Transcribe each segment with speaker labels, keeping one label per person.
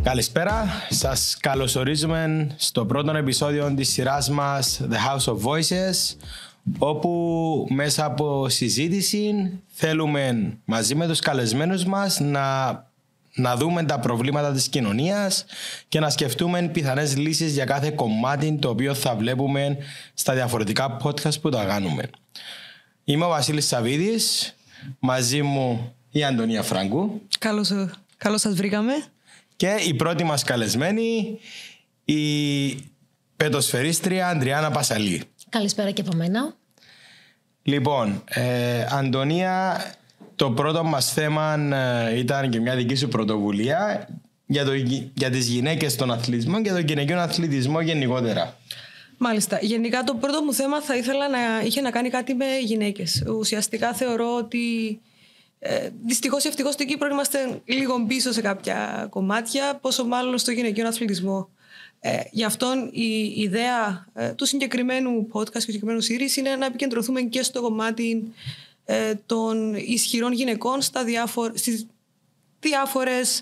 Speaker 1: Καλησπέρα, σας καλωσορίζουμε στο πρώτο επεισόδιο της σειράς μας The House of Voices, όπου μέσα από συζήτηση θέλουμε μαζί με τους καλεσμένους μας να δούμε τα προβλήματα της κοινωνίας και να σκεφτούμε πιθανές λύσεις για κάθε κομμάτι το οποίο θα βλέπουμε στα διαφορετικά podcast που τα κάνουμε. Είμαι ο Βασίλης Σαβίδης, μαζί μου η Αντωνία Φράγκου.
Speaker 2: Καλώς σας βρήκαμε.
Speaker 1: Και η πρώτη μας καλεσμένη, η πετοσφαιρίστρια Αντριάννα Πασαλή.
Speaker 3: Καλησπέρα και από μένα.
Speaker 1: Λοιπόν, Αντωνία, το πρώτο μας θέμα ήταν και μια δική σου πρωτοβουλία για τις γυναίκες στον αθλητισμό και τον γυναικείο αθλητισμό γενικότερα.
Speaker 2: Μάλιστα. Γενικά το πρώτο μου θέμα θα ήθελα να είχε να κάνει κάτι με γυναίκες. Ουσιαστικά θεωρώ ότι δυστυχώς ή ευτυχώς στην Κύπρο είμαστε λίγο πίσω σε κάποια κομμάτια, πόσο μάλλον στο γυναικείο αθλητισμό. Γι' αυτόν η ιδέα του συγκεκριμένου podcast και του συγκεκριμένου series είναι να επικεντρωθούμε και στο κομμάτι των ισχυρών γυναικών στις διάφορες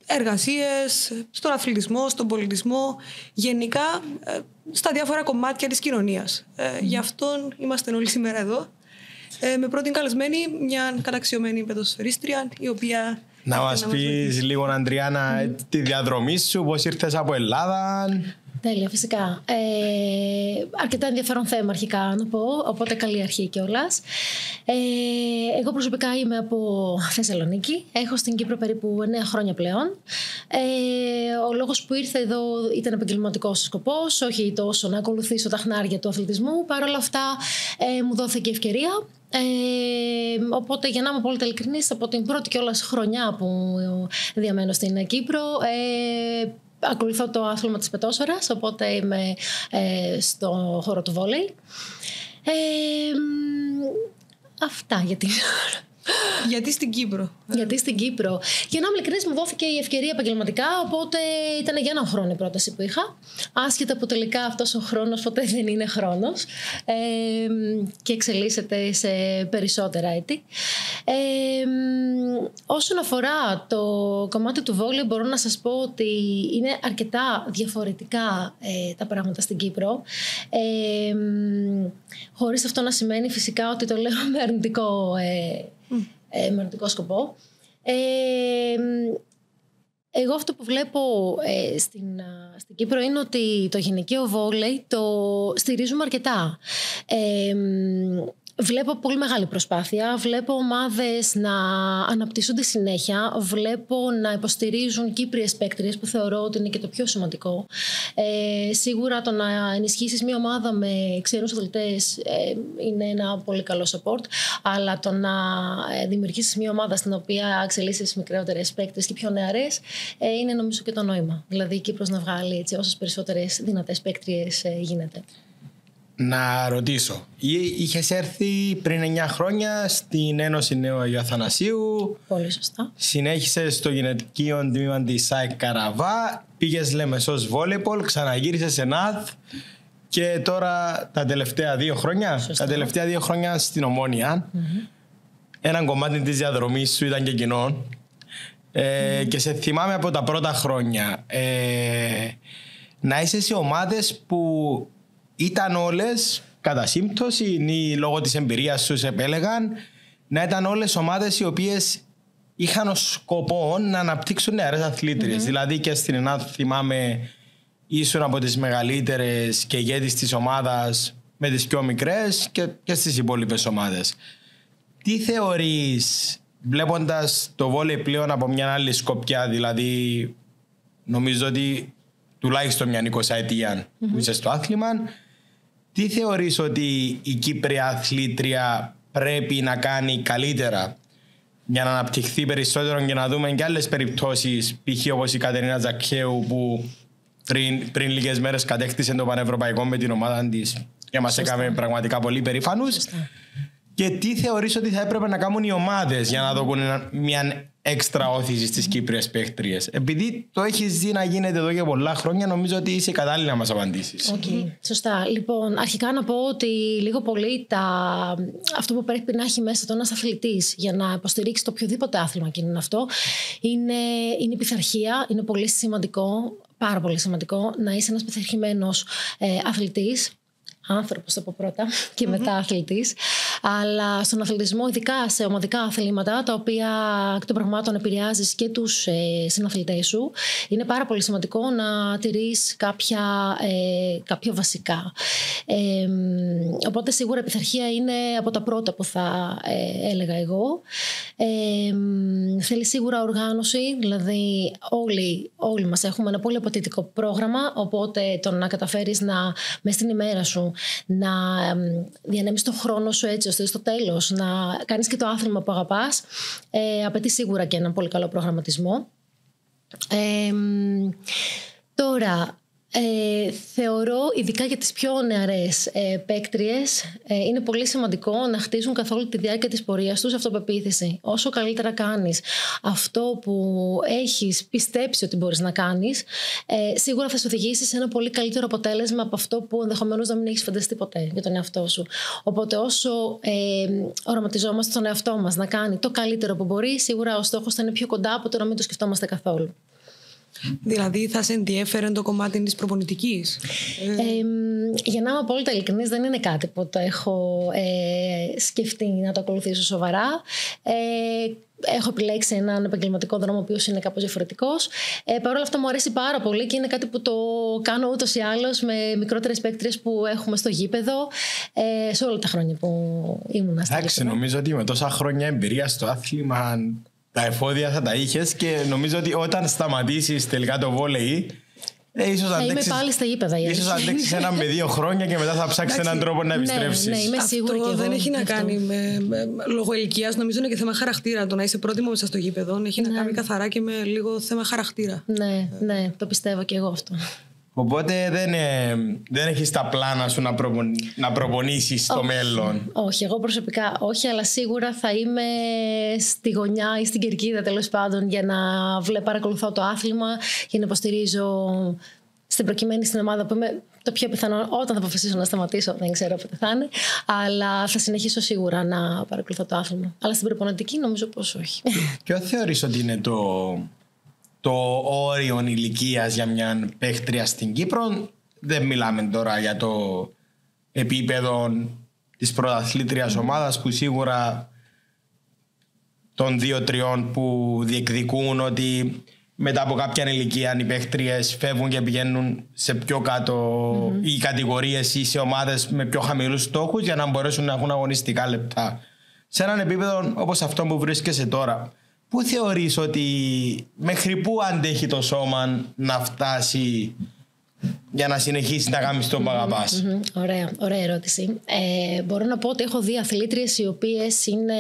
Speaker 2: εργασίες, στον αθλητισμό, στον πολιτισμό, γενικά στα διάφορα κομμάτια της κοινωνίας. Γι' αυτόν είμαστε όλοι σήμερα εδώ. Με πρώτη καλεσμένη μια καταξιωμένη ποδοσφαιρίστρια, η οποία...
Speaker 1: Να μας πεις λίγο, Αντριάννα, τη διαδρομή σου, πώς ήρθες από Ελλάδα.
Speaker 3: Τέλεια, φυσικά. Αρκετά ενδιαφέρον θέμα αρχικά να πω, οπότε καλή αρχή κιόλας. Εγώ προσωπικά είμαι από Θεσσαλονίκη. Έχω στην Κύπρο περίπου 9 χρόνια πλέον. Ο λόγος που ήρθα εδώ ήταν επαγγελματικός σκοπός, όχι τόσο να ακολουθήσω τα χνάρια του αθλητισμού. Παρ' όλα αυτά μου δόθηκε ευκαιρία. Οπότε, για να είμαι πολύ ειλικρινής, από την πρώτη κιόλας χρονιά που διαμένω στην Κύπρο, ακολουθώ το άθλημα της πετόσφαιρας, οπότε είμαι στο χώρο του βόλεϊ. Αυτά γιατί...
Speaker 2: Γιατί στην Κύπρο.
Speaker 3: Γιατί στην Κύπρο. Για να είμαι ειλικρινής, μου δόθηκε η ευκαιρία επαγγελματικά, οπότε ήταν για ένα χρόνο η πρόταση που είχα. Άσχετα που τελικά αυτός ο χρόνος ποτέ δεν είναι χρόνος και εξελίσσεται σε περισσότερα έτη. Όσον αφορά το κομμάτι του βόλεϊ, μπορώ να σας πω ότι είναι αρκετά διαφορετικά τα πράγματα στην Κύπρο. Χωρίς αυτό να σημαίνει φυσικά ότι το λέω με αρνητικό σκοπό. Εγώ αυτό που βλέπω στην Κύπρο είναι ότι το γυναικείο βόλεϊ το στηρίζουμε αρκετά. Βλέπω πολύ μεγάλη προσπάθεια, βλέπω ομάδες να αναπτύσσονται συνέχεια, βλέπω να υποστηρίζουν Κύπριες παίκτριες που θεωρώ ότι είναι και το πιο σημαντικό. Σίγουρα το να ενισχύσεις μια ομάδα με ξένους αθλητές είναι ένα πολύ καλό support, αλλά το να δημιουργήσεις μια ομάδα στην οποία εξελίσσεις μικρότερες παίκτριες και πιο νεαρές είναι νομίζω και το νόημα. Δηλαδή η Κύπρος να βγάλει έτσι, όσες περισσότερες δυνατές παίκτριες γίνεται.
Speaker 1: Να ρωτήσω, είχες έρθει πριν 9 χρόνια στην Ένωση Νέου Αγίου Αθανασίου.
Speaker 3: Πολύ σωστά.
Speaker 1: Συνέχισες στο γυναικείο τμήμα της ΣΑΕΚ Καραβά, πήγες Λεμεσός Βόλεϊπολ, ξαναγύρισες σε ΝΑΘ και τώρα τα τελευταία 2 χρόνια.
Speaker 3: Σωστά.
Speaker 1: Τα τελευταία 2 χρόνια στην Ομόνια. Ένα κομμάτι της διαδρομής σου ήταν και κοινό. Και σε θυμάμαι από τα πρώτα χρόνια να είσαι σε ομάδες που ήταν όλες κατά σύμπτωση ή λόγω της εμπειρίας σου επέλεγαν να ήταν όλες ομάδες οι οποίες είχαν ως σκοπό να αναπτύξουν νεαρές αθλήτριες. Δηλαδή και στην Ελλάδα θυμάμαι ήσουν από τις μεγαλύτερες και ηγέτης της ομάδας με τις πιο μικρές και στις υπόλοιπες ομάδες. Τι θεωρείς, βλέποντας το βόλεϊ πλέον από μια άλλη σκοπιά, δηλαδή νομίζω ότι τουλάχιστον μια 20 ετία που είσαι στο άθλημα, τι θεωρείς ότι η Κύπρια αθλήτρια πρέπει να κάνει καλύτερα για να αναπτυχθεί περισσότερο και να δούμε και άλλες περιπτώσεις, π.χ. όπως η Κατερίνα Τζακχαίου που πριν λίγες μέρες κατέκτησε το πανευρωπαϊκό με την ομάδα της και μας έκαμε πραγματικά πολύ περήφανους. Και τι θεωρείς ότι θα έπρεπε να κάνουν οι ομάδες για να δώσουν μια έξτρα όθηση στις Κύπριες παίχτριες? Επειδή το έχεις δει να γίνεται εδώ και πολλά χρόνια, νομίζω ότι είσαι κατάλληλη να μας απαντήσεις.
Speaker 3: Σωστά. Λοιπόν, αρχικά να πω ότι λίγο πολύ αυτό που πρέπει να έχει μέσα το ένας αθλητής για να υποστηρίξει το οποιοδήποτε άθλημα και είναι αυτό, είναι η πειθαρχία. Είναι πολύ σημαντικό, πάρα πολύ σημαντικό, να είσαι ένας πειθαρχημένος αθλητής. Άνθρωπος το πω πρώτα και μετά αθλητής. Αλλά στον αθλητισμό, ειδικά σε ομαδικά αθλήματα, τα οποία εκ των πραγμάτων επηρεάζεις και τους συναθλητές σου, είναι πάρα πολύ σημαντικό να τηρείς κάποια βασικά. Οπότε σίγουρα η πειθαρχία είναι από τα πρώτα που θα έλεγα εγώ. Θέλει σίγουρα οργάνωση, δηλαδή όλοι μας έχουμε ένα πολύ απαιτητικό πρόγραμμα, οπότε το να καταφέρεις μες στην ημέρα σου να διανέμεις τον χρόνο σου έτσι ώστε στο τέλος να κάνεις και το άθλημα που αγαπάς, απαιτεί σίγουρα και έναν πολύ καλό προγραμματισμό. Τώρα, θεωρώ, ειδικά για τις πιο νεαρές παίκτριες, είναι πολύ σημαντικό να χτίσουν καθ' όλη τη διάρκεια της πορείας τους αυτοπεποίθηση. Όσο καλύτερα κάνεις αυτό που έχεις πιστέψει ότι μπορείς να κάνεις, σίγουρα θα σε οδηγήσει σε ένα πολύ καλύτερο αποτέλεσμα από αυτό που ενδεχομένως να μην έχεις φανταστεί ποτέ για τον εαυτό σου. Οπότε όσο οραματιζόμαστε τον εαυτό μας να κάνει το καλύτερο που μπορεί, σίγουρα ο στόχος θα είναι πιο κοντά από το να μην το σκεφτόμαστε καθόλου.
Speaker 2: Δηλαδή θα σε ενδιέφερε το κομμάτι της προπονητικής?
Speaker 3: Για να είμαι απόλυτα ειλικρινής, δεν είναι κάτι που το έχω σκεφτεί να το ακολουθήσω σοβαρά. Έχω επιλέξει έναν επαγγελματικό δρόμο ο οποίος είναι κάπως διαφορετικός. Παρ' όλα αυτά μου αρέσει πάρα πολύ και είναι κάτι που το κάνω ούτως ή άλλως με μικρότερες παίκτριες που έχουμε στο γήπεδο σε όλα τα χρόνια που ήμουν στο γήπεδο.
Speaker 1: Νομίζω ότι με τόσα χρόνια εμπειρία στο άθλημα τα εφόδια θα τα είχες και νομίζω ότι όταν σταματήσεις τελικά το βόλεϊ, ίσως αντέξεις,
Speaker 3: είμαι πάλι στα γήπεδα.
Speaker 1: Ίσως αντέξεις 1 με 2 χρόνια και μετά θα ψάξεις έναν τρόπο να επιστρέψεις.
Speaker 3: Ναι, είμαι σίγουρη.
Speaker 2: Αυτό
Speaker 3: και
Speaker 2: δεν
Speaker 3: εγώ
Speaker 2: έχει να κάνει με λόγω ηλικίας. Νομίζω είναι και θέμα χαρακτήρα. Το να είσαι πρότιμο μέσα στο γήπεδο έχει να κάνει καθαρά και με λίγο θέμα χαρακτήρα.
Speaker 3: Ναι, το πιστεύω και εγώ αυτό.
Speaker 1: Οπότε δεν έχεις τα πλάνα σου να προπονήσεις στο μέλλον?
Speaker 3: Όχι, εγώ προσωπικά όχι, αλλά σίγουρα θα είμαι στη γωνιά ή στην κερκίδα τέλος πάντων για να παρακολουθώ το άθλημα, για να υποστηρίζω στην προκειμένη στην ομάδα που είμαι. Το πιο πιθανό όταν θα αποφασίσω να σταματήσω, δεν ξέρω πότε θα είναι, αλλά θα συνεχίσω σίγουρα να παρακολουθώ το άθλημα. Αλλά στην προπονητική νομίζω πως όχι.
Speaker 1: Ποιο θεωρείς ότι είναι το όριο ηλικίας για μια παίχτρια στην Κύπρο? Δεν μιλάμε τώρα για το επίπεδο της πρωταθλήτριας ομάδας, που σίγουρα των 2-3 που διεκδικούν ότι μετά από κάποια ηλικία οι παίχτριες φεύγουν και πηγαίνουν σε πιο κάτω οι κατηγορίες ή σε ομάδες με πιο χαμηλούς στόχους για να μπορέσουν να έχουν αγωνιστικά λεπτά. Σε έναν επίπεδο όπως αυτό που βρίσκεσαι τώρα, πού θεωρείς ότι μέχρι πού αντέχει το σώμα να φτάσει για να συνεχίσει να κάνεις το που αγαπάς?
Speaker 3: Ωραία ερώτηση. Μπορώ να πω ότι έχω δει αθλήτριες οι οποίες είναι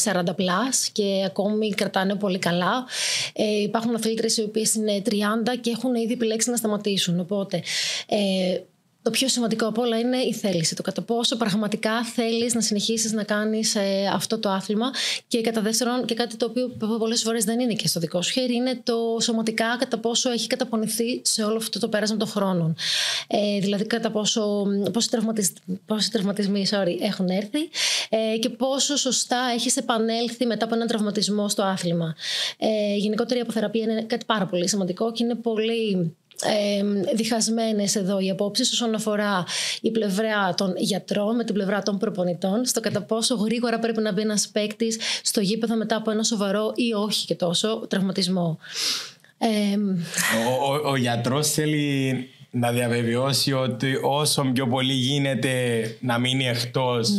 Speaker 3: 40 πλάς και ακόμη κρατάνε πολύ καλά. Υπάρχουν αθλήτριες οι οποίες είναι 30 και έχουν ήδη επιλέξει να σταματήσουν. Οπότε το πιο σημαντικό από όλα είναι η θέληση. Το κατά πόσο πραγματικά θέλεις να συνεχίσεις να κάνεις αυτό το άθλημα. Και κατά δεύτερον, και κάτι το οποίο πολλές φορές δεν είναι και στο δικό σου χέρι, είναι το σωματικά κατά πόσο έχει καταπονηθεί σε όλο αυτό το πέρασμα των χρόνων. Δηλαδή, κατά πόσοι τραυματισμοί έχουν έρθει και πόσο σωστά έχεις επανέλθει μετά από έναν τραυματισμό στο άθλημα. Γενικότερα, η αποθεραπεία είναι κάτι πάρα πολύ σημαντικό και είναι πολύ διχασμένες εδώ οι απόψεις όσον αφορά η πλευρά των γιατρών με την πλευρά των προπονητών στο κατά πόσο γρήγορα πρέπει να μπει ένας παίκτης στο γήπεδο μετά από ένα σοβαρό ή όχι και τόσο τραυματισμό.
Speaker 1: Ο γιατρός θέλει να διαβεβαιώσει ότι όσο πιο πολύ γίνεται να μείνει εκτός,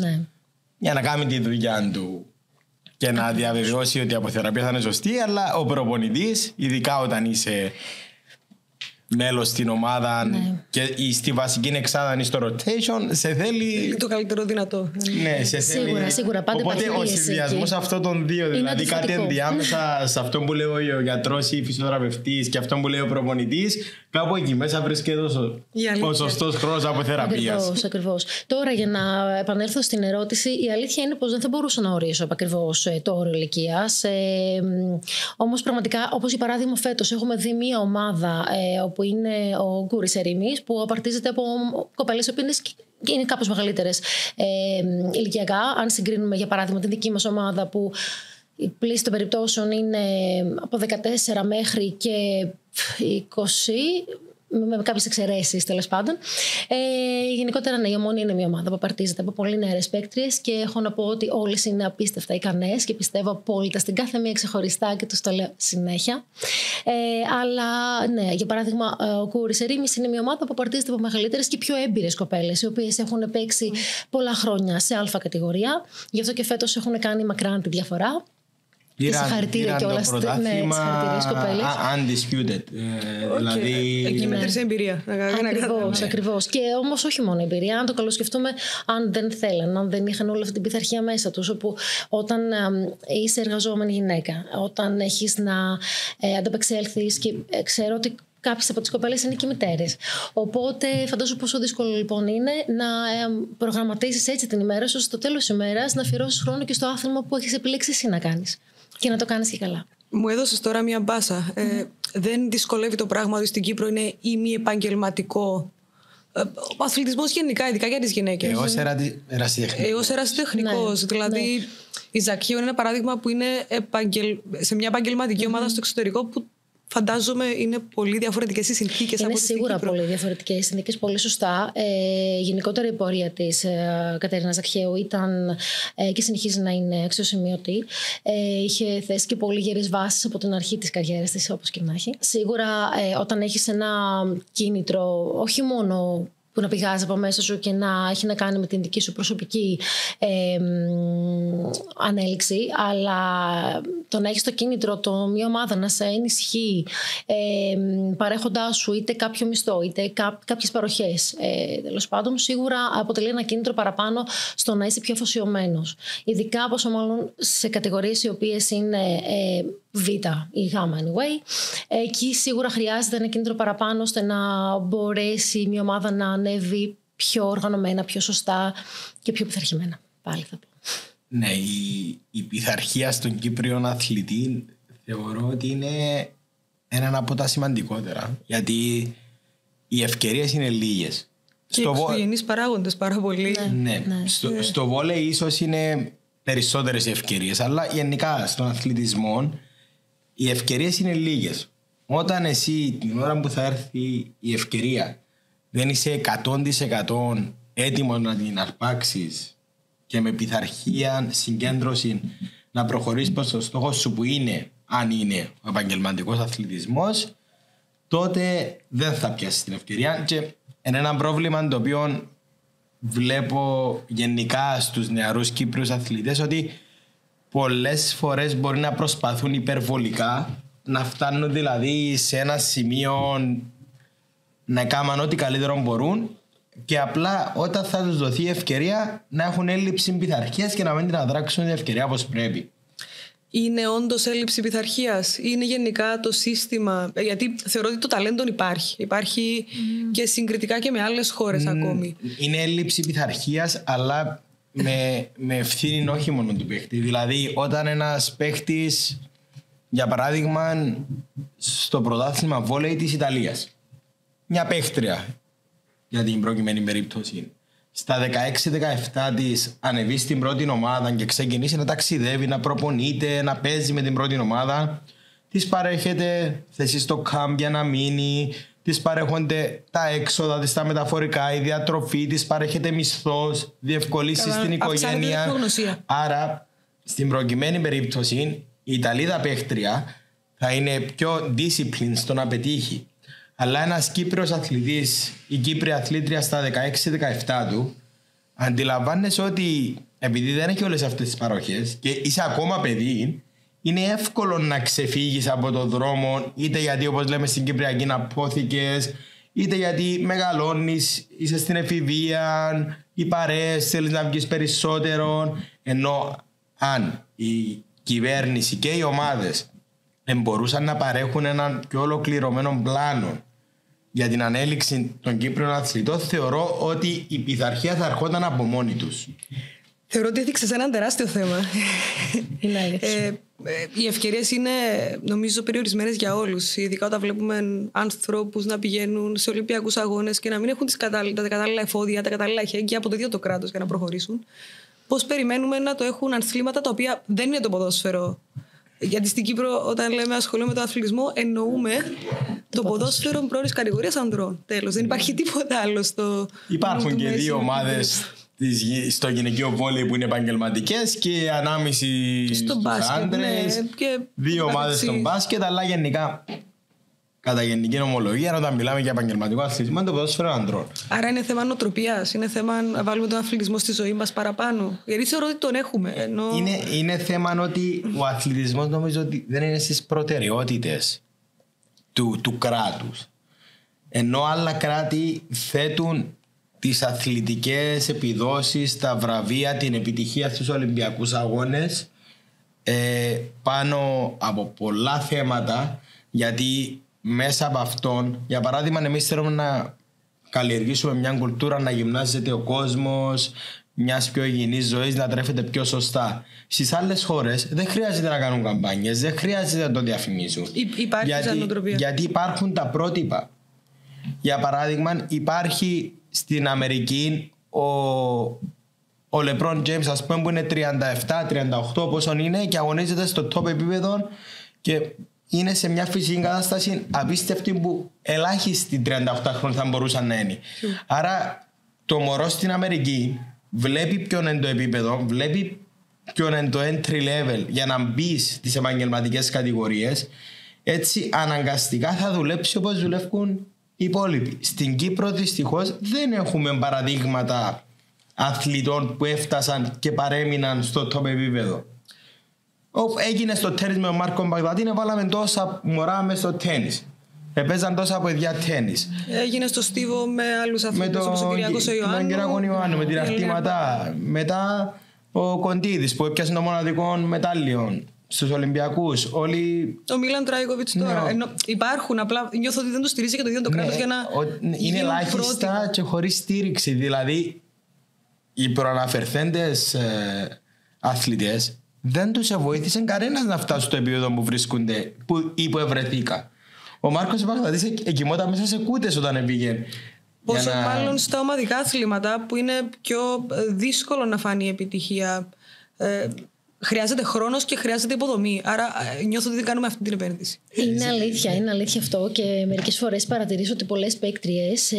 Speaker 1: για να κάνει τη δουλειά του και να διαβεβαιώσει ότι η αποθεραπεία θα είναι σωστή, αλλά ο προπονητής, ειδικά όταν είσαι μέλος στην ομάδα και στη βασική εξάδα ή στο rotation, σε θέλει
Speaker 2: το καλύτερο δυνατό.
Speaker 1: Ναι, σε θέλει.
Speaker 3: Σίγουρα, πάντα.
Speaker 1: Οπότε ο συνδυασμός αυτών των δύο, δηλαδή κάτι ενδιάμεσα σε αυτό που λέει ο γιατρός ή φυσιοθεραπευτής και αυτό που λέει ο προπονητής, κάπου εκεί μέσα βρίσκεται ο σωστός χρόνος από θεραπείας.
Speaker 3: Ακριβώς. Τώρα, για να επανέλθω στην ερώτηση, η αλήθεια είναι πως δεν θα μπορούσα να ορίσω ακριβώς το όριο ηλικίας. Όμως, πραγματικά, όπως για παράδειγμα, φέτος έχουμε δει μία ομάδα όπου είναι ο Γκούρης Ερήμης, που απαρτίζεται από κοπέλες που είναι κάπως μεγαλύτερες ηλικιακά. Αν συγκρίνουμε, για παράδειγμα, την δική μας ομάδα, που η πλήση των περιπτώσεων είναι από 14 μέχρι και 20, με κάποιες εξαιρέσεις τέλος πάντων. Γενικότερα, ναι, η Ομόνοια είναι μια ομάδα που απαρτίζεται από πολύ νεαρές παίκτριες και έχω να πω ότι όλες είναι απίστευτα ικανές και πιστεύω απόλυτα στην κάθε μία ξεχωριστά και τους το λέω συνέχεια. Αλλά ναι, για παράδειγμα, ο Γκούρης Ερήμης είναι μια ομάδα που απαρτίζεται από μεγαλύτερες και πιο έμπειρες κοπέλες, οι οποίες έχουν παίξει πολλά χρόνια σε Α κατηγορία. Γι' αυτό και φέτος έχουν κάνει μακράν τη διαφορά. Και συγχαρητήρια κιόλας. Συγχαρητήρια κοπέλες.
Speaker 1: Undisputed. Δηλαδή.
Speaker 2: Εκεί μέτρησε εμπειρία.
Speaker 3: Ακριβώς. Και όμως όχι μόνο εμπειρία. Αν το καλοσκεφτούμε, αν δεν θέλαν, αν δεν είχαν όλη αυτή την πειθαρχία μέσα τους, όπου όταν είσαι εργαζόμενη γυναίκα, όταν έχεις να ανταπεξέλθεις, και ξέρω ότι κάποιες από τις κοπέλες είναι και μητέρες. Οπότε φαντάζομαι πόσο δύσκολο λοιπόν είναι να προγραμματίσεις έτσι την ημέρα σου, στο τέλος της ημέρας να αφιερώσεις χρόνο και στο άθλημα που έχεις επιλέξει εσύ να κάνεις. Και να το κάνεις και καλά.
Speaker 2: Μου έδωσες τώρα μια μπάσα. Δεν δυσκολεύει το πράγμα ότι στην Κύπρο είναι ημιεπαγγελματικό ο αθλητισμός γενικά, ειδικά για τις γυναίκες? Έως ερασιτεχνικός. Ναι, δηλαδή η Ζακίου είναι ένα παράδειγμα που είναι σε μια επαγγελματική ομάδα στο εξωτερικό, που φαντάζομαι είναι πολύ διαφορετικές οι συνθήκες.
Speaker 3: Είναι
Speaker 2: από
Speaker 3: σίγουρα πολύ διαφορετικές οι συνθήκες, πολύ σωστά. Γενικότερα η πορεία της Κατερίνας Ζακχαίου ήταν και συνεχίζει να είναι αξιοσημείωτη. Είχε θέσει και πολύ γερές βάσεις από την αρχή της καριέρας της, όπως και να έχει. Σίγουρα όταν έχεις ένα κίνητρο, όχι μόνο που να πηγάζει από μέσα σου και να έχει να κάνει με την δική σου προσωπική ανέλυξη, αλλά το να έχεις το κίνητρο, μια ομάδα να σε ενισχύει παρέχοντάς σου είτε κάποιο μισθό είτε κάποιες παροχές, τέλος πάντων, σίγουρα αποτελεί ένα κίνητρο παραπάνω στο να είσαι πιο αφοσιωμένος. Ειδικά πόσο μάλλον σε κατηγορίες οι οποίες είναι Β ή Γ anyway, εκεί σίγουρα χρειάζεται ένα κίνητρο παραπάνω ώστε να μπορέσει μια ομάδα να ανέβει πιο οργανωμένα, πιο σωστά και πιο πειθαρχημένα. Πάλι θα πω.
Speaker 1: Ναι, η πειθαρχία στον Κύπριον αθλητή θεωρώ ότι είναι ένα από τα σημαντικότερα, γιατί οι ευκαιρίες είναι λίγες.
Speaker 2: Και εξωγενείς παράγοντες πάρα πολύ.
Speaker 1: Ναι. Στο βόλεϊ ίσως είναι περισσότερες ευκαιρίες, αλλά γενικά στον αθλητισμό οι ευκαιρίες είναι λίγες. Όταν εσύ την ώρα που θα έρθει η ευκαιρία δεν είσαι 100% έτοιμος να την αρπάξεις και με πειθαρχία, συγκέντρωση να προχωρήσεις προς το στόχο σου που είναι, αν είναι ο επαγγελματικός αθλητισμός, τότε δεν θα πιάσεις την ευκαιρία. Και είναι ένα πρόβλημα το οποίο βλέπω γενικά στους νεαρούς Κύπριους αθλητές, ότι πολλές φορές μπορεί να προσπαθούν υπερβολικά, να φτάνουν δηλαδή σε ένα σημείο να κάνουν ό,τι καλύτερο μπορούν, και απλά όταν θα τους δοθεί ευκαιρία να έχουν έλλειψη πειθαρχίας και να μην την αδράξουν την ευκαιρία όπως πρέπει.
Speaker 2: Είναι όντως έλλειψη πειθαρχίας? Είναι γενικά το σύστημα? Γιατί θεωρώ ότι το ταλέντο υπάρχει και συγκριτικά και με άλλες χώρες ακόμη.
Speaker 1: Είναι έλλειψη πειθαρχίας, αλλά με ευθύνη όχι μόνο του παίχτη. Δηλαδή όταν ένας παίχτης, για παράδειγμα στο πρωτάθλημα βόλεϊ της Ιταλίας, μια παίχτρια για την προκειμένη περίπτωση, στα 16-17 της ανεβεί στην πρώτη ομάδα και ξεκινήσει να ταξιδεύει, να προπονείται, να παίζει με την πρώτη ομάδα, της παρέχεται θέση στο κάμπ για να μείνει, της παρέχονται τα έξοδα της, τα μεταφορικά, η διατροφή της, παρέχεται μισθός, διευκολύνσεις στην οικογένεια. Άρα στην προκειμένη περίπτωση η Ιταλίδα παίχτρια θα είναι πιο disciplined στο να πετύχει. Αλλά ένας Κύπριος αθλητής, η Κύπρια αθλήτρια στα 16-17 του, αντιλαμβάνεσαι ότι επειδή δεν έχει όλες αυτές τις παροχές και είσαι ακόμα παιδί, είναι εύκολο να ξεφύγεις από τον δρόμο, είτε γιατί όπως λέμε στην Κυπριακή να πόθηκες, είτε γιατί μεγαλώνεις, είσαι στην εφηβεία, οι παρέες, θέλεις να βγεις περισσότερο. Ενώ αν η κυβέρνηση και οι ομάδες μπορούσαν να παρέχουν έναν πιο ολοκληρωμένο πλάνο για την ανέλυξη των Κύπριων αθλητών, θεωρώ ότι η πειθαρχία θα ερχόταν από μόνη τους.
Speaker 2: Θεωρώ ότι έδειξες έναν τεράστιο θέμα. Οι ευκαιρίες είναι, νομίζω, περιορισμένες για όλους. Ειδικά όταν βλέπουμε ανθρώπους να πηγαίνουν σε Ολυμπιακούς αγώνες και να μην έχουν τα κατάλληλα εφόδια, τα κατάλληλα εχέγγυα από το ίδιο το κράτος για να προχωρήσουν. Πώς περιμένουμε να το έχουν αθλήματα τα οποία δεν είναι το ποδόσφαιρο? Γιατί στην Κύπρο, όταν λέμε ασχολούμαι με τον αθλητισμό, εννοούμε το ποδόσφαιρο πρώτης κατηγορίας ανδρών. Τέλος. Δεν υπάρχει τίποτα άλλο στο.
Speaker 1: Υπάρχουν και δύο ομάδες στο γυναικείο βόλεϊ που είναι επαγγελματικές και ανάμιση στους άντρες.
Speaker 2: Ναι, και
Speaker 1: δύο ομάδες στο μπάσκετ, αλλά γενικά, κατά γενική νομολογία, όταν μιλάμε για επαγγελματικό αθλητισμό, είναι το ποδόσφαιρο ανδρών.
Speaker 2: Άρα είναι θέμα νοοτροπίας, είναι θέμα να βάλουμε τον αθλητισμό στη ζωή μας παραπάνω. Γιατί θεωρώ ότι τον έχουμε.
Speaker 1: Είναι θέμα ότι ο αθλητισμός νομίζω ότι δεν είναι στις προτεραιότητες του κράτους. Ενώ άλλα κράτη θέτουν τις αθλητικές επιδόσεις, τα βραβεία, την επιτυχία στους Ολυμπιακούς Αγώνες πάνω από πολλά θέματα, γιατί μέσα από αυτόν, για παράδειγμα, εμείς θέλουμε να καλλιεργήσουμε μια κουλτούρα να γυμνάζεται ο κόσμος, μιας πιο υγιεινής ζωής, να τρέφεται πιο σωστά. Στις άλλες χώρες δεν χρειάζεται να κάνουν καμπάνιες, δεν χρειάζεται να το διαφημίσουν. Γιατί υπάρχουν τα πρότυπα. Για παράδειγμα, υπάρχει στην Αμερική ο LeBron James, ας πούμε, που είναι 37-38 πόσον είναι και αγωνίζεται στο top επίπεδο και είναι σε μια φυσική κατάσταση απίστευτη που ελάχιστοι 38 χρόνια θα μπορούσαν να είναι. Άρα το μωρό στην Αμερική βλέπει ποιο είναι το επίπεδο, βλέπει ποιο είναι το entry level για να μπει στις επαγγελματικές κατηγορίες. Έτσι αναγκαστικά θα δουλέψει όπως δουλεύουν οι υπόλοιποι. Στην Κύπρο δυστυχώς δεν έχουμε παραδείγματα αθλητών που έφτασαν και παρέμειναν στο top επίπεδο. Έγινε στο τένις με τον Μάρκο Μπαγδατίνη, βάλαμε τόσα μωρά μες στο τένις. Παίζαν τόσα παιδιά τένις.
Speaker 2: Έγινε στο Στίβο με άλλους αθλητές όπως ο Κυριάκος ο Ιωάννου.
Speaker 1: Με τον Κυριάκο Ιωάννου, με την αρτήματα. Μετά ο Κοντίδης που έπιασε το μοναδικό μετάλλιο στους Ολυμπιακούς. Ο
Speaker 2: Μίλαν Τράικοβιτς τώρα. Υπάρχουν, απλά νιώθω ότι δεν το στηρίζει και το ίδιο το κράτος για να.
Speaker 1: Είναι ελάχιστα και χωρίς στήριξη. Δηλαδή οι προαναφερθέντες αθλητές δεν τους βοήθησε κανένας να φτάσουν στο επίπεδο που βρίσκονται ή που ευρεθήκα. Ο Μάρκος Μπαγδατής εκοιμόταν μέσα σε κούτες όταν πήγαινε.
Speaker 2: Πόσο μάλλον στα ομαδικά αθλήματα που είναι πιο δύσκολο να φάνει η επιτυχία. Χρειάζεται χρόνος και χρειάζεται υποδομή. Άρα νιώθω ότι δεν κάνουμε αυτή την επένδυση.
Speaker 3: Είναι αλήθεια αυτό και μερικές φορές παρατηρήσω ότι πολλές παίκτριες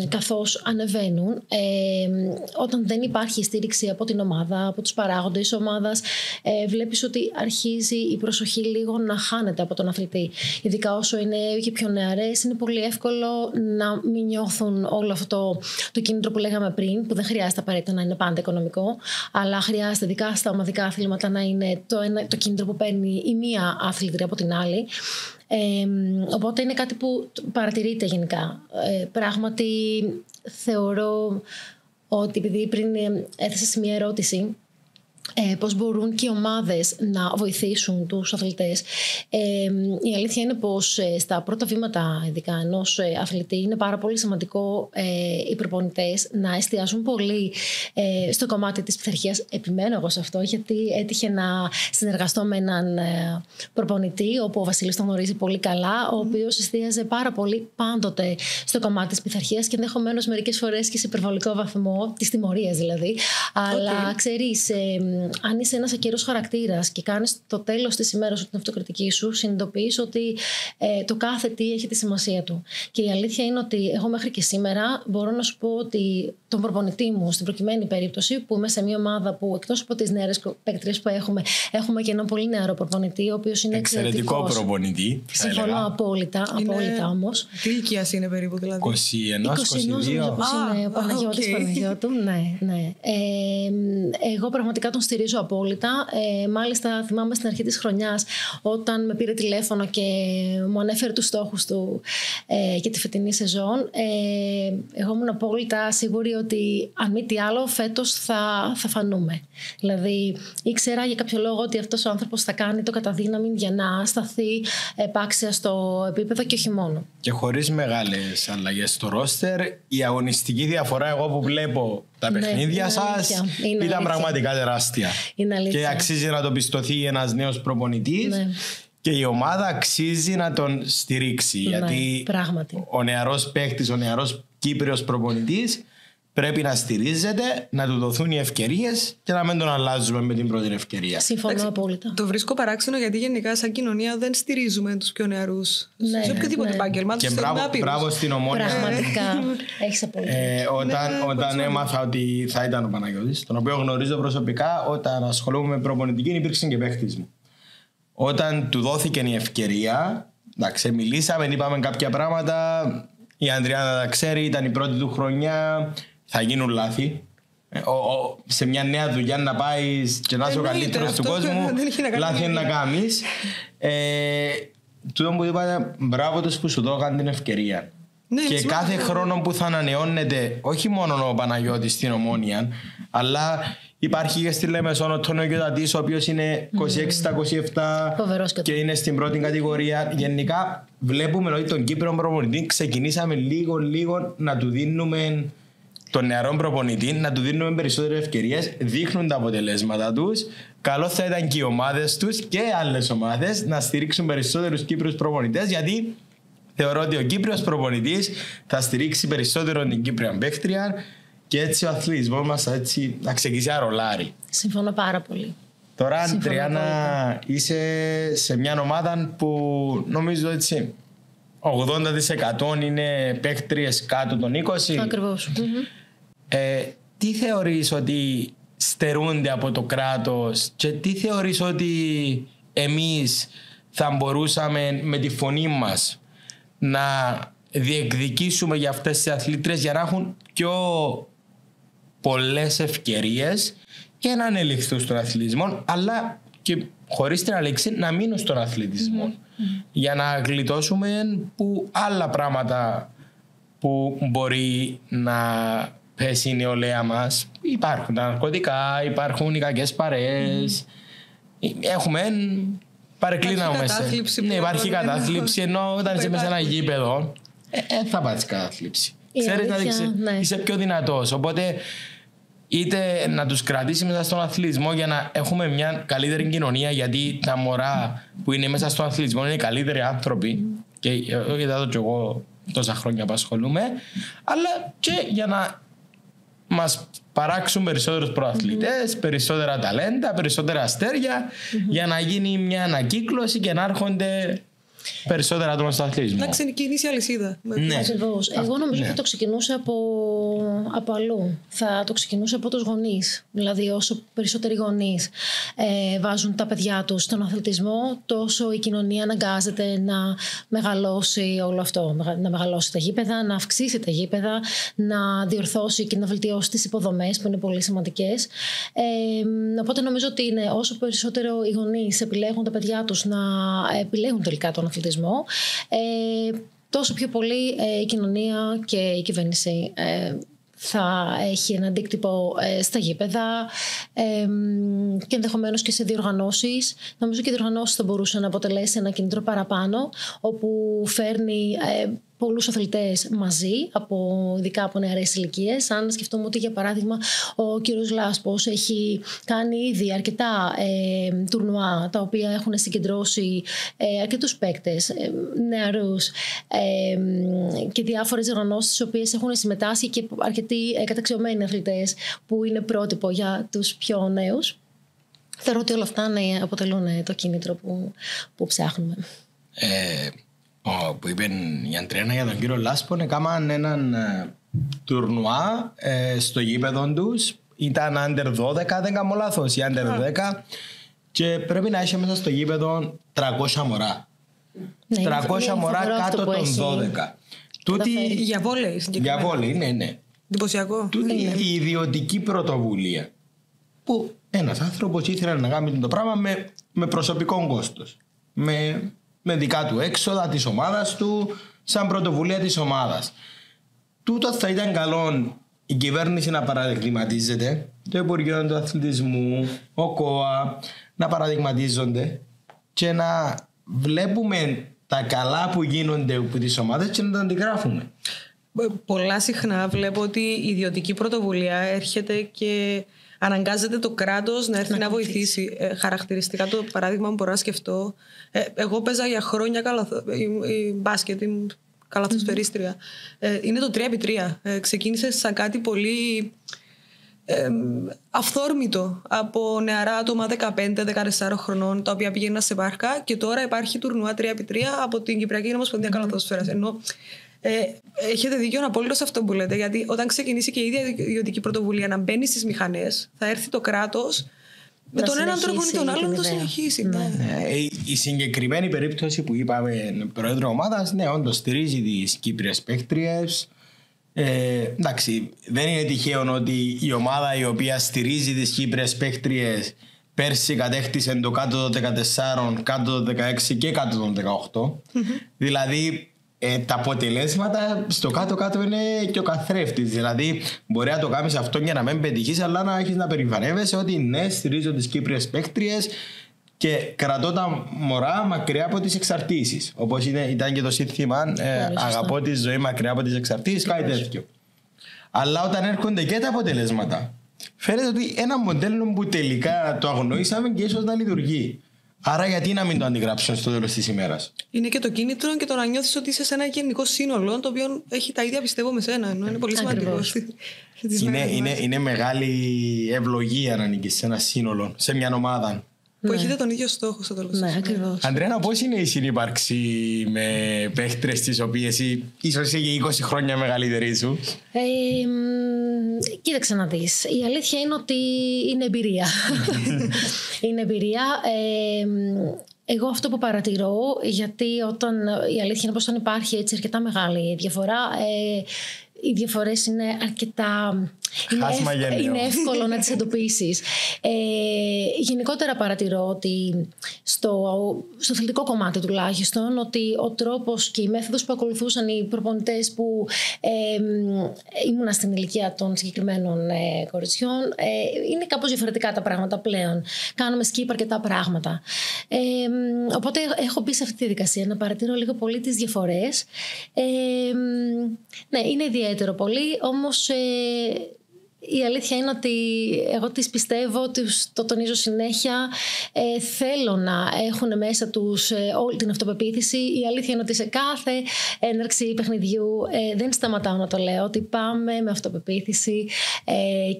Speaker 3: καθώς ανεβαίνουν, όταν δεν υπάρχει στήριξη από την ομάδα, από τους παράγοντες της ομάδας, βλέπεις ότι αρχίζει η προσοχή λίγο να χάνεται από τον αθλητή. Ειδικά όσο είναι και πιο νεαρές, είναι πολύ εύκολο να μην νιώθουν όλο αυτό το κίνητρο που λέγαμε πριν, που δεν χρειάζεται απαραίτητα να είναι πάντα οικονομικό, αλλά χρειάζεται ειδικά στα ομαδικά αθλήματα να είναι το κίνητρο που παίρνει η μία αθλήτρια από την άλλη. Οπότε είναι κάτι που παρατηρείται γενικά. Πράγματι θεωρώ ότι, επειδή πριν έθεσες μια ερώτηση, πώς μπορούν και οι ομάδες να βοηθήσουν τους αθλητές. Η αλήθεια είναι πως στα πρώτα βήματα, ειδικά ενός αθλητή, είναι πάρα πολύ σημαντικό οι προπονητές να εστιάσουν πολύ στο κομμάτι της πειθαρχίας. Επιμένω εγώ σε αυτό, γιατί έτυχε να συνεργαστώ με έναν προπονητή, όπου ο Βασίλης τον γνωρίζει πολύ καλά, ο οποίος εστίαζε πάρα πολύ πάντοτε στο κομμάτι της πειθαρχίας και ενδεχομένως μερικές φορές και σε υπερβολικό βαθμό, της τιμωρίας δηλαδή. Αλλά ξέρεις, αν είσαι ένας ακερός χαρακτήρας και κάνεις το τέλος της ημέρας την αυτοκριτική σου, συνειδητοποιείς ότι το κάθε τι έχει τη σημασία του. Και η αλήθεια είναι ότι εγώ μέχρι και σήμερα μπορώ να σου πω ότι τον προπονητή μου, στην προκειμένη περίπτωση, που είμαι σε μια ομάδα που εκτός από τις νεαρές παίκτριες που έχουμε και έναν πολύ νεαρό προπονητή, ο οποίος είναι
Speaker 1: εξαιρετικό προπονητή.
Speaker 3: Συμφωνώ απόλυτα όμως.
Speaker 2: Τι ηλικία είναι περίπου, δηλαδή?
Speaker 1: 21-22.
Speaker 3: Είναι ο Παναγιώτης Παναγιώτου. Ναι. Εγώ πραγματικά τον στηρίζω απόλυτα. Μάλιστα, θυμάμαι στην αρχή της χρονιάς, όταν με πήρε τηλέφωνο και μου ανέφερε τους στόχους του για τη φετινή σεζόν, εγώ ήμουν απόλυτα σίγουρη ότι αν μη τι άλλο, φέτος θα φανούμε. Δηλαδή, ήξερα για κάποιο λόγο ότι αυτός ο άνθρωπος θα κάνει το καταδύναμη για να σταθεί επάξια στο επίπεδο και όχι μόνο.
Speaker 1: Και χωρίς μεγάλες αλλαγές στο ρόστερ, η αγωνιστική διαφορά, εγώ που βλέπω τα παιχνίδια σας, ήταν πραγματικά τεράστια. Και αξίζει να το πιστωθεί ένας νέος προπονητής. Ναι. Και η ομάδα αξίζει να τον στηρίξει.
Speaker 3: Ναι,
Speaker 1: γιατί
Speaker 3: πράγματι.
Speaker 1: Ο νεαρός παίκτης, ο νεαρός Κύπριος προπονητής πρέπει να στηρίζεται, να του δοθούν οι ευκαιρίες και να μην τον αλλάζουμε με την πρώτη ευκαιρία.
Speaker 3: Συμφωνώ απόλυτα.
Speaker 2: Το βρίσκω παράξενο γιατί γενικά σαν κοινωνία δεν στηρίζουμε τους πιο νεαρούς. Ναι, σε οποιοδήποτε επάγγελμα.
Speaker 1: Και μπράβο στην Ομόνοια.
Speaker 3: Πραγματικά. Έχεις απόλυτα.
Speaker 1: Όταν έμαθα ότι θα ήταν ο Παναγιώτης, τον οποίο γνωρίζω προσωπικά, όταν ασχολούμαι με προπονητική, υπήρξε και παίκτης μου. Όταν του δόθηκε η ευκαιρία, εντάξει, μιλήσαμε, είπαμε κάποια πράγματα. Η Ανδριάννα τα ξέρει, ήταν η πρώτη του χρονιά. Θα γίνουν λάθη. Σε μια νέα δουλειά να πάει και να είσαι ο καλύτερος του κόσμου, λάθη να κάνεις. Τούτο που είπατε, μπράβο τους που σου δώκαν την ευκαιρία. Ναι, και κάθε χρόνο που θα ανανεώνεται, όχι μόνο ο Παναγιώτης στην Ομόνοια, αλλά υπάρχει και στη Λεμεσόν ο Τόνιο Κιωτατής, ο οποίος είναι 26 στα 27 και είναι στην πρώτη κατηγορία. Γενικά βλέπουμε ότι τον Κύπρο προπονητή ξεκινήσαμε λίγο να του δίνουμε, τον νεαρό προπονητή, να του δίνουμε περισσότερες ευκαιρίες, δείχνουν τα αποτελέσματα τους. Καλό θα ήταν και οι ομάδες τους και άλλες ομάδες να στηρίξουν περισσότερους Κύπριους προπονητές, γιατί θεωρώ ότι ο Κύπριος προπονητής θα στηρίξει περισσότερο την Κύπρια παίκτρια και έτσι ο αθλητισμός μας θα ξεκινήσει να ρολάρει.
Speaker 3: Συμφωνώ πάρα πολύ.
Speaker 1: Τώρα, Αντριάννα, είσαι σε μια ομάδα που νομίζω έτσι 80% είναι παίκτριες κάτω των 20.
Speaker 3: Ακριβώς.
Speaker 1: Τι θεωρείς ότι στερούνται από το κράτος και τι θεωρείς ότι εμείς θα μπορούσαμε με τη φωνή μας να διεκδικήσουμε για αυτές τις αθλήτριες για να έχουν πιο πολλές ευκαιρίες και να ανελιχθούν στον αθλητισμό, αλλά και χωρίς την αλέξη να μείνουν στον αθλητισμό, για να γλιτώσουμε που άλλα πράγματα που μπορεί να πέσει η νεολαία μας. Υπάρχουν τα ναρκωτικά, υπάρχουν οι κακές παρέες, έχουμε παρεκκλίναμε. Ναι, υπάρχει κατάθλιψη, ενώ όταν είσαι μέσα σε ένα γήπεδο θα πάρεις κατάθλιψη. Ξέρεις να είσαι πιο δυνατός, οπότε είτε να τους κρατήσει μέσα στον αθλητισμό για να έχουμε μια καλύτερη κοινωνία, γιατί τα μωρά που είναι μέσα στον αθλητισμό είναι οι καλύτεροι άνθρωποι και είδα και εγώ τόσα χρόνια που ασχολούμαι, αλλά και για να μας παράξουν περισσότερους προαθλητές, περισσότερα ταλέντα, περισσότερα αστέρια, για να γίνει μια ανακύκλωση και να έρχονται περισσότερα άτομα στο αθλητισμό.
Speaker 2: Να ξεκινήσει η αλυσίδα.
Speaker 3: Ναι. Εγώ νομίζω ότι θα το ξεκινούσε από αλλού. Θα το ξεκινούσε από τους γονείς. Δηλαδή, όσο περισσότεροι γονείς βάζουν τα παιδιά τους στον αθλητισμό, τόσο η κοινωνία αναγκάζεται να μεγαλώσει όλο αυτό. Να μεγαλώσει τα γήπεδα, να αυξήσει τα γήπεδα, να διορθώσει και να βελτιώσει τις υποδομές που είναι πολύ σημαντικές. Οπότε νομίζω ότι είναι όσο περισσότερο οι γονείς επιλέγουν τα παιδιά τους να επιλέγουν τελικά τον αθλητισμό, τόσο πιο πολύ η κοινωνία και η κυβέρνηση θα έχει ένα αντίκτυπο στα γήπεδα και ενδεχομένως και σε διοργανώσεις. Νομίζω και οι διοργανώσεις θα μπορούσαν να αποτελέσει ένα κίνητρο παραπάνω, όπου φέρνει πολλούς αθλητές μαζί, ειδικά από νεαρές ηλικίες. Αν σκεφτούμε ότι, για παράδειγμα, ο κύριος Λάσπος έχει κάνει ήδη αρκετά τουρνουά, τα οποία έχουν συγκεντρώσει αρκετούς παίκτες, νεαρούς και διάφορες οργανώσεις, στις οποίες έχουν συμμετάσχει και αρκετοί καταξιωμένοι αθλητές που είναι πρότυπο για τους πιο νέους. Θεωρώ ότι όλα αυτά αποτελούν το κίνητρο που ψάχνουμε.
Speaker 1: Που είπε η Αντριάννα για τον κύριο Λάσπον, έκαναν έναν τουρνουά στο γήπεδο τους. Ήταν under 12, δεν κάνω λάθος, ή under 10, και πρέπει να έχει μέσα στο γήπεδο 300 μωρά. Ναι, 300 μωρά κάτω των 12.
Speaker 2: Για βόλεϊ.
Speaker 1: Για βόλεϊ, ναι.
Speaker 2: Εντυπωσιακό.
Speaker 1: Τούτη η ιδιωτική πρωτοβουλία που ένας άνθρωπος ήθελε να κάνει το πράγμα με προσωπικό κόστος. Με δικά του έξοδα της ομάδας του, σαν πρωτοβουλία της ομάδας. Τούτο θα ήταν καλό η κυβέρνηση να παραδειγματίζεται, το Υπουργείο του Αθλητισμού, ο ΚΟΑ, να παραδειγματίζονται και να βλέπουμε τα καλά που γίνονται από τις ομάδες και να τα αντιγράφουμε.
Speaker 2: Πολλά συχνά βλέπω ότι η ιδιωτική πρωτοβουλία έρχεται και αναγκάζεται το κράτος να έρθει να βοηθήσει. Χαρακτηριστικά το παράδειγμα που μπορώ να σκεφτώ. Εγώ παίζα για χρόνια μπάσκετ, ήμουν καλαθοσφαιρίστρια. Είναι το 3x3. Ξεκίνησε σαν κάτι πολύ αυθόρμητο από νεαρά άτομα 15-14 χρονών, τα οποία πηγαίνουν σε πάρκα, και τώρα υπάρχει τουρνουά 3x3 από την Κυπριακή Ομοσπονδία Καλαθοσφαίρας. Ενώ έχετε δίκιο απόλυτο σε αυτό που λέτε, γιατί όταν ξεκινήσει και η ίδια ιδιωτική πρωτοβουλία να μπαίνει στις μηχανές, θα έρθει το κράτος με τον έναν τρόπο ή τον άλλον να το συνεχίσει.
Speaker 1: Η συγκεκριμένη περίπτωση που είπαμε, πρόεδρο ομάδας, ναι, όντως στηρίζει τις Κύπριες παίκτριες. Εντάξει, δεν είναι τυχαίο ότι η ομάδα η οποία στηρίζει τις Κύπριες παίκτριες πέρσι κατέκτησε το κάτω των 14, κάτω των 16 και κάτω των 18. Δηλαδή τα αποτελέσματα στο κάτω-κάτω είναι και ο καθρέφτης. Δηλαδή μπορεί να το κάνεις αυτό για να μην πετυχείς, αλλά να έχεις να περηφανεύεσαι ότι ναι, στηρίζω τις Κύπριες παίκτριες και κρατώ τα μωρά μακριά από τις εξαρτήσεις. Όπως ήταν και το σύνθημα, αγαπώ τη ζωή μακριά από τις εξαρτήσεις, κάτι τέτοιο. Αλλά όταν έρχονται και τα αποτελέσματα, φαίνεται ότι ένα μοντέλο που τελικά το αγνοήσαμε και ίσως να λειτουργεί. Άρα γιατί να μην το αντιγράψουν στο τέλος της ημέρας? Είναι
Speaker 2: και το κίνητρο και το να νιώθεις ότι είσαι σε ένα γενικό σύνολο, το οποίο έχει τα ίδια, πιστεύω, με σένα. Ενώ είναι πολύ σημαντικό.
Speaker 1: Είναι μεγάλη ευλογία να ανήκεις σε ένα σύνολο, σε μια ομάδα.
Speaker 2: Που έχετε τον ίδιο στόχο στο τέλος.
Speaker 3: Ναι, ακριβώς.
Speaker 1: Αντρένα, πώς είναι η συνύπαρξη με παίχτρες τις οποίες ίσως είσαι και 20 χρόνια μεγαλύτερη σου?
Speaker 3: Κοίταξε να δεις. Η αλήθεια είναι ότι είναι εμπειρία. Είναι εμπειρία. Εγώ αυτό που παρατηρώ, γιατί η αλήθεια είναι πως όταν υπάρχει έτσι αρκετά μεγάλη διαφορά, οι διαφορές είναι αρκετά... Είναι εύκολο να τις εντοπίσεις. Γενικότερα παρατηρώ ότι στο αθλητικό κομμάτι τουλάχιστον, ότι ο τρόπος και η μέθοδος που ακολουθούσαν οι προπονητές που ήμουνα στην ηλικία των συγκεκριμένων κοριτσιών, είναι κάπως διαφορετικά τα πράγματα πλέον. Κάνουμε skip αρκετά πράγματα. Οπότε έχω μπει σε αυτή τη διαδικασία να παρατηρώ λίγο πολύ τις διαφορές. Ναι, είναι ιδιαίτερο πολύ, όμως η αλήθεια είναι ότι εγώ τις πιστεύω, το τονίζω συνέχεια, θέλω να έχουν μέσα τους όλη την αυτοπεποίθηση. Η αλήθεια είναι ότι σε κάθε έναρξη παιχνιδιού δεν σταματάω να το λέω, ότι πάμε με αυτοπεποίθηση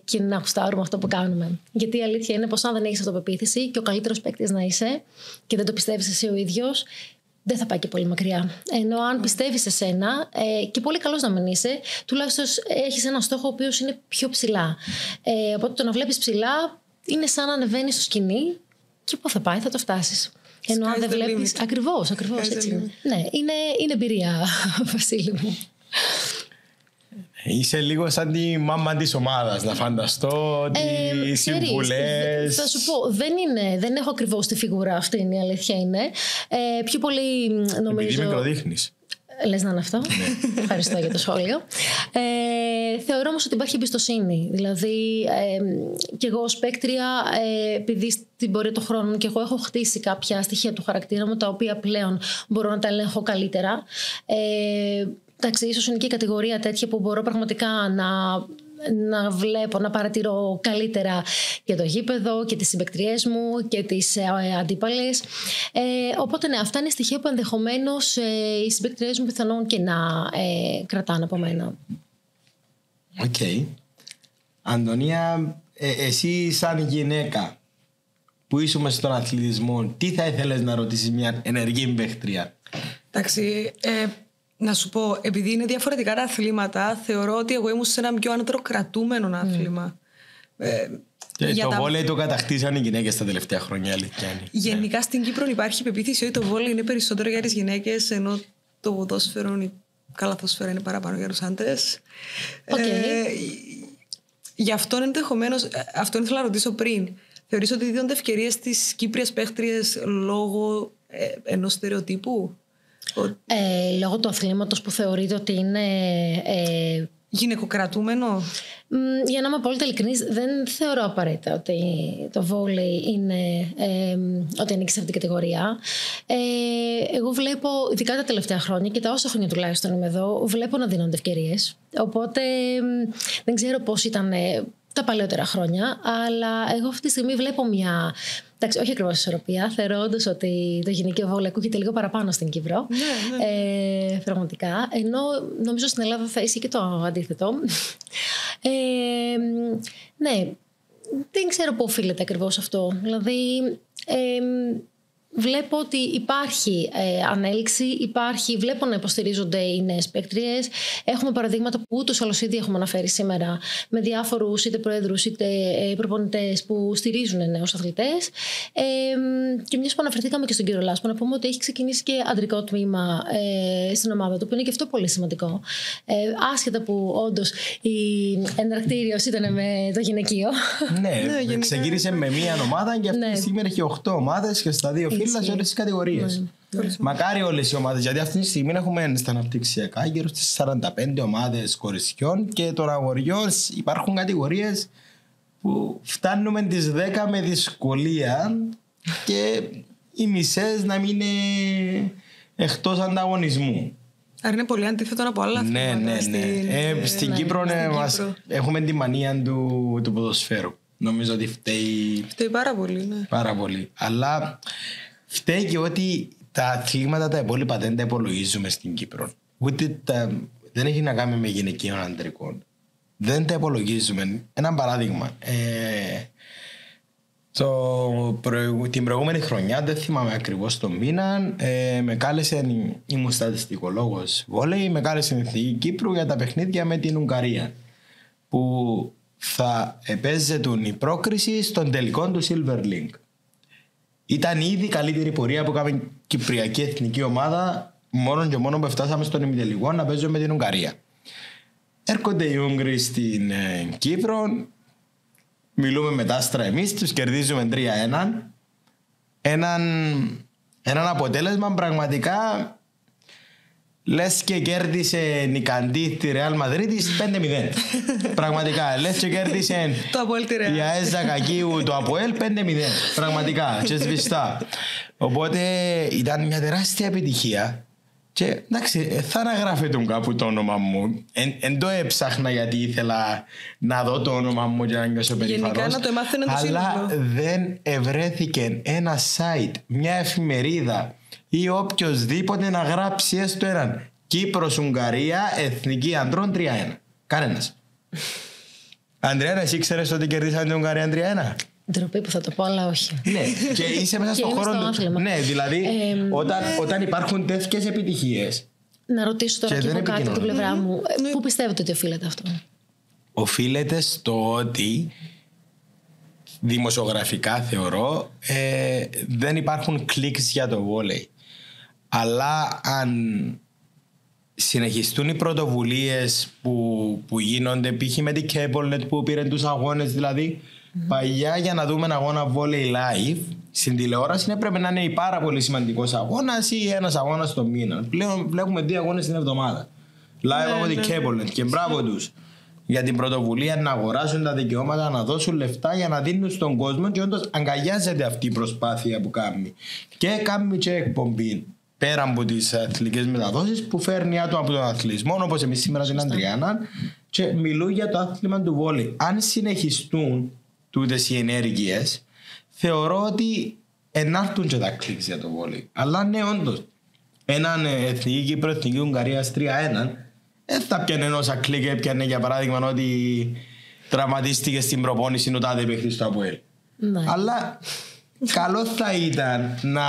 Speaker 3: και να γουστάρουμε αυτό που κάνουμε. Γιατί η αλήθεια είναι πως αν δεν έχεις αυτοπεποίθηση και ο καλύτερος παίκτης να είσαι και δεν το πιστεύεις εσύ ο ίδιος, δεν θα πάει και πολύ μακριά. Ενώ αν πιστεύεις σε σένα, και πολύ καλός να μην είσαι, τουλάχιστον έχεις έναν στόχο ο οποίος είναι πιο ψηλά. Οπότε το να βλέπεις ψηλά είναι σαν να ανεβαίνεις στο σκηνή και πού θα πάει, θα το φτάσεις. Ενώ αν δεν βλέπεις. Ακριβώς έτσι. Ναι, είναι εμπειρία, Βασίλη μου.
Speaker 1: Είσαι λίγο σαν τη μάμα της ομάδας, να φανταστώ ότι οι συμβουλές...
Speaker 3: Θα σου πω, δεν έχω ακριβώς τη φιγούρα αυτή, η αλήθεια είναι. Πιο πολύ νομίζω...
Speaker 1: Επειδή μικροδείχνεις.
Speaker 3: Λες να είναι αυτό. Ευχαριστώ για το σχόλιο. Θεωρώ όμως ότι υπάρχει εμπιστοσύνη. Δηλαδή, και εγώ ως παίκτρια, επειδή στην πορεία των χρόνων και εγώ έχω χτίσει κάποια στοιχεία του χαρακτήρα μου, τα οποία πλέον μπορώ να τα ελέγχω καλύτερα. Εντάξει, ίσως είναι και η κατηγορία τέτοια που μπορώ πραγματικά να βλέπω, να παρατηρώ καλύτερα και το γήπεδο και τις συμπαικτριές μου και τις αντίπαλες. Οπότε ναι, αυτά είναι στοιχεία που ενδεχομένως οι συμπαικτριές μου πιθανόν και να κρατάνε από μένα.
Speaker 1: Οκ. Αντωνία, εσύ σαν γυναίκα που ήσουν στον αθλητισμό, τι θα ήθελες να ρωτήσεις μια ενεργή παίκτρια?
Speaker 2: Εντάξει, να σου πω, επειδή είναι διαφορετικά τα αθλήματα, θεωρώ ότι εγώ ήμουν σε ένα πιο ανδροκρατούμενο άθλημα.
Speaker 1: Το βόλεϊ το κατακτήσαν οι γυναίκες τα τελευταία χρόνια, αλήθεια.
Speaker 2: Γενικά στην Κύπρο υπάρχει πεποίθηση ότι το βόλεϊ είναι περισσότερο για τις γυναίκες, ενώ το ποδόσφαιρο, η καλαθόσφαιρα είναι παραπάνω για τους άντρες. Γι' αυτό ενδεχομένως, αυτό ήθελα να ρωτήσω πριν. Θεωρείς ότι δίνονται ευκαιρίες στις Κύπριες παίχτριες λόγω ενός στερεοτύπου?
Speaker 3: Λόγω του αθλήματος που θεωρείται ότι είναι
Speaker 2: γυναικοκρατούμενο?
Speaker 3: Για να είμαι απόλυτα ειλικρινής, δεν θεωρώ απαραίτητα ότι το βόλεϊ είναι ότι ανήκει σε αυτήν την κατηγορία. Εγώ βλέπω, ειδικά τα τελευταία χρόνια και τα όσα χρόνια τουλάχιστον είμαι εδώ, βλέπω να δίνονται ευκαιρίες. Οπότε δεν ξέρω πώς ήταν τα παλαιότερα χρόνια, αλλά εγώ αυτή τη στιγμή βλέπω μια. Εντάξει, όχι ακριβώς ισορροπία, θεωρώντας ότι το γυναικείο βόλεϊ ακούγεται λίγο παραπάνω στην Κύπρο.
Speaker 2: Ναι.
Speaker 3: Πραγματικά. Ενώ νομίζω στην Ελλάδα θα ισχύει και το αντίθετο. Ναι, δεν ξέρω πού οφείλεται ακριβώς αυτό. Δηλαδή, βλέπω ότι υπάρχει ανέλυξη, βλέπω να υποστηρίζονται οι νέες παίκτριες. Έχουμε παραδείγματα που ούτως άλλως ήδη έχουμε αναφέρει σήμερα με διάφορους είτε προέδρους είτε προπονητές που στηρίζουν νέους αθλητές. Και μιας που αναφερθήκαμε και στον κύριο Λάσπο, να πούμε ότι έχει ξεκινήσει και αντρικό τμήμα στην ομάδα του, που είναι και αυτό πολύ σημαντικό. Άσχετα που όντως η εναρκτήριος ήταν με το γυναικείο.
Speaker 1: Ναι, ξεκίνησε με μία ομάδα και αυτή τη στιγμή έχει 8 ομάδες και στα 2 φύλλα σε όλες τις κατηγορίες. Μακάρι όλες οι ομάδες, γιατί αυτή τη στιγμή έχουμε στα αναπτυξιακά γύρω στις 45 ομάδες κοριτσιών και των αγοριών υπάρχουν κατηγορίες που φτάνουμε τις 10 με δυσκολία και οι μισές να μην είναι εκτός ανταγωνισμού.
Speaker 2: Άρα είναι πολύ αντίθετο από άλλα
Speaker 1: αθλήματα. Ναι. Στην Κύπρο έχουμε τη μανία του ποδοσφαίρου. Νομίζω ότι φταίει
Speaker 2: πάρα πολύ, ναι.
Speaker 1: Πάρα πολύ. Αλλά φταίει και ότι τα αθλήματα τα υπόλοιπα δεν τα υπολογίζουμε στην Κύπρο. Δεν έχει να κάνει με γυναικείων αντρικών. Δεν τα υπολογίζουμε. Ένα παράδειγμα. Την προηγούμενη χρονιά, δεν θυμάμαι ακριβώς το μήνα, με κάλεσε, ήμουν στατιστικολόγος βόλεϊ, με κάλεσε η Εθνική Κύπρου για τα παιχνίδια με την Ουγγαρία, που θα επέζεται η πρόκριση στον τελικό του Silver Link. Ήταν ήδη η καλύτερη πορεία που έκαμε η Κυπριακή Εθνική Ομάδα, μόνο και μόνο που φτάσαμε στον ημιτελικό να παίζουμε με την Ουγγαρία. Έρχονται οι Ούγγροι στην Κύπρο, μιλούμε με τα άστρα εμείς, τους κερδίζουμε 3-1. Έναν αποτέλεσμα πραγματικά λες και κέρδισε νικαντή τη Ρεάλ Μαδρίτης 5-0. Πραγματικά, λες και κέρδισε η ΑΕΣ Ζακακίου το ΑΠΟΕΛ 5-0. Πραγματικά, και σβηστά. Οπότε ήταν μια τεράστια επιτυχία. Και εντάξει, θα αναγράφεται κάπου το όνομα μου. Εν το έψαχνα γιατί ήθελα να δω το όνομα μου και να νιώσω περήφανος.
Speaker 2: Γενικά να το μάθαινε το σύνολο.
Speaker 1: Αλλά δεν ευρέθηκε ένα site, μια εφημερίδα ή οποιοσδήποτε να γράψει έστω έναν Κύπρος-Ουγγαρία Εθνική Ανδρών 3-1. Κανένας. Αντριάννα, εσύ ξέρεις ότι κερδίσαμε την Ουγγαρία 3-1?
Speaker 3: Ντροπή που θα το πω, αλλά όχι.
Speaker 1: Ναι, και είσαι μέσα στον χώρο του. Ναι, δηλαδή όταν υπάρχουν τέτοιες επιτυχίες.
Speaker 3: Να ρωτήσω τώρα και εγώ κάτι από την πλευρά μου. Πού πιστεύετε ότι οφείλεται αυτό?
Speaker 1: Οφείλεται στο ότι δημοσιογραφικά θεωρώ δεν υπάρχουν κλικς για το βόλεϊ. Αλλά αν συνεχιστούν οι πρωτοβουλίες που γίνονται, π.χ. με την Cablenet που πήρε τους αγώνες, δηλαδή παλιά για να δούμε ένα αγώνα βόλεϊ live στην τηλεόραση έπρεπε να είναι πάρα πολύ σημαντικός αγώνας ή ένας αγώνας το μήνα. Πλέον βλέπουμε 2 αγώνες την εβδομάδα live από την Cablenet και μπράβο τους για την πρωτοβουλία να αγοράσουν τα δικαιώματα, να δώσουν λεφτά για να δίνουν στον κόσμο, και όντως αγκαλιάζεται αυτή η προσπάθεια που κάνει. Και κάνει και εκπομπή πέρα από τις αθλητικές μεταδόσεις που φέρνει άτομα από τον αθλητισμό, όπως εμείς σήμερα στην Αντριάννα, και μιλούν για το άθλημα του βόλεϊ. Αν συνεχιστούν τούτες οι ενέργειες, θεωρώ ότι ενάρτουν και τα κλικς για το βόλεϊ. Αλλά ναι, όντως, έναν Εθνική Κύπρο, Εθνική Ουγγαρία 3-1, δεν θα πιάνε όσα κλικ έπιανε, για παράδειγμα, ότι τραυματίστηκε στην προπόνηση ο τάδε παίκτης στο ΑΠΟΕΛ. Αλλά καλό θα ήταν να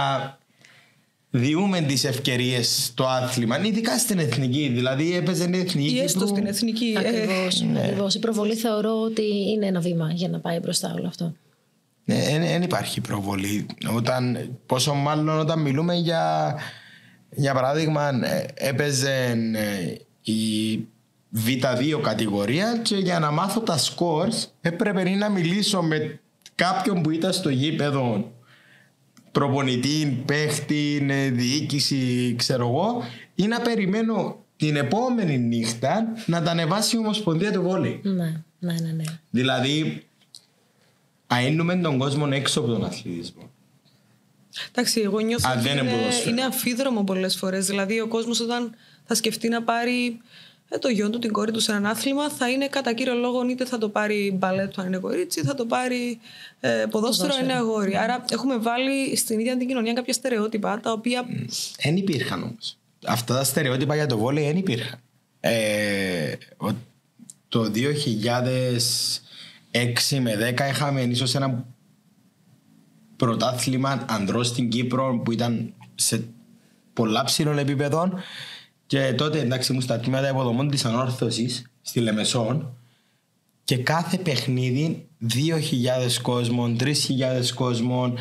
Speaker 1: διούμε τις ευκαιρίες στο άθλημα, ειδικά στην εθνική. Δηλαδή έπαιζε η εθνική.
Speaker 2: Ή έστω στην εθνική.
Speaker 3: Ακριβώς. Η προβολή θεωρώ ότι είναι ένα βήμα για να πάει μπροστά όλο αυτό.
Speaker 1: Δεν υπάρχει προβολή. Πόσο μάλλον όταν μιλούμε για παράδειγμα, έπαιζε η Β2 κατηγορία και για να μάθω τα scores έπρεπε να μιλήσω με κάποιον που ήταν στο γήπεδο, προπονητή, παίχτη, διοίκηση, ξέρω εγώ, ή να περιμένω την επόμενη νύχτα να τα ανεβάσει η Ομοσπονδία του Βόλεϊ.
Speaker 3: Ναι.
Speaker 1: Δηλαδή, αείνουμε τον κόσμο έξω από τον αθλητισμό.
Speaker 2: Εντάξει, εγώ νιώθω ότι είναι αμφίδρομο πολλές φορές. Δηλαδή, ο κόσμος όταν θα σκεφτεί να πάρει το γιο του, την κόρη του σε έναν άθλημα, θα είναι κατά κύριο λόγο είτε θα το πάρει μπαλέτο αν είναι κορίτσι, θα το πάρει ποδόσφαιρο αν είναι αγόρι. Άρα, έχουμε βάλει στην ίδια την κοινωνία κάποια στερεότυπα τα οποία.
Speaker 1: Δεν υπήρχαν όμως. Αυτά τα στερεότυπα για το βόλεϊ δεν υπήρχαν. Το 2006 με 10 είχαμε ίσως ένα πρωτάθλημα ανδρών στην Κύπρο που ήταν σε πολλά ψηλών επίπεδων και τότε εντάξει ήμουν στα τμήματα υποδομών της ανόρθωσης στη Λεμεσόν και κάθε παιχνίδι 2.000 κόσμων, 3.000 κόσμων.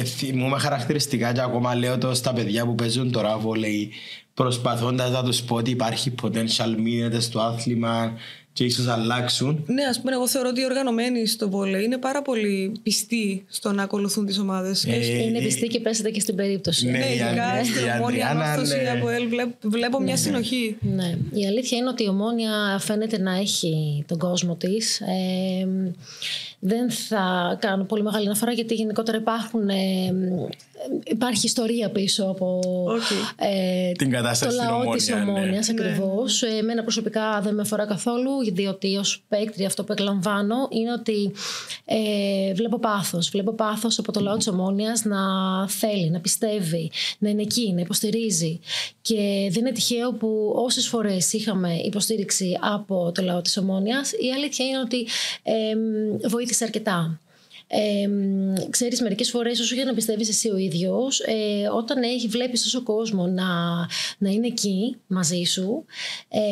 Speaker 1: Θυμούμαι χαρακτηριστικά και ακόμα λέω το στα παιδιά που παίζουν τώρα βόλεϊ, προσπαθώντας να τους πω ότι υπάρχει potential, μείνετε στο άθλημα και ίσως αλλάξουν.
Speaker 2: Ναι, ας πούμε, εγώ θεωρώ ότι οι οργανωμένοι στο βόλεϊ είναι πάρα πολύ πιστοί στο να ακολουθούν τις ομάδες.
Speaker 3: Είναι πιστοί και πέσετε και στην περίπτωση.
Speaker 2: Ναι, ειδικά στην Ομόνια, Ανόρθωση, από ΕΛ, βλέπω μια συνοχή.
Speaker 3: Ναι. Η αλήθεια είναι ότι η Ομόνια φαίνεται να έχει τον κόσμο της. Δεν θα κάνω πολύ μεγάλη αναφορά γιατί γενικότερα υπάρχει ιστορία πίσω από
Speaker 1: την κατάσταση
Speaker 3: το λαό της Ομόνιας ακριβώς. Εμένα προσωπικά δεν με αφορά καθόλου, διότι ως παίκτρια αυτό που εκλαμβάνω είναι ότι βλέπω πάθος από το λαό της Ομόνιας να θέλει, να πιστεύει, να είναι εκεί, να υποστηρίζει. Και δεν είναι τυχαίο που όσες φορές είχαμε υποστήριξη από το λαό της Ομόνιας, η αλήθεια είναι ότι βοήθησε αρκετά. Ξέρεις, μερικές φορές όσο για να πιστεύεις εσύ ο ίδιος, όταν βλέπεις τόσο κόσμο να είναι εκεί μαζί σου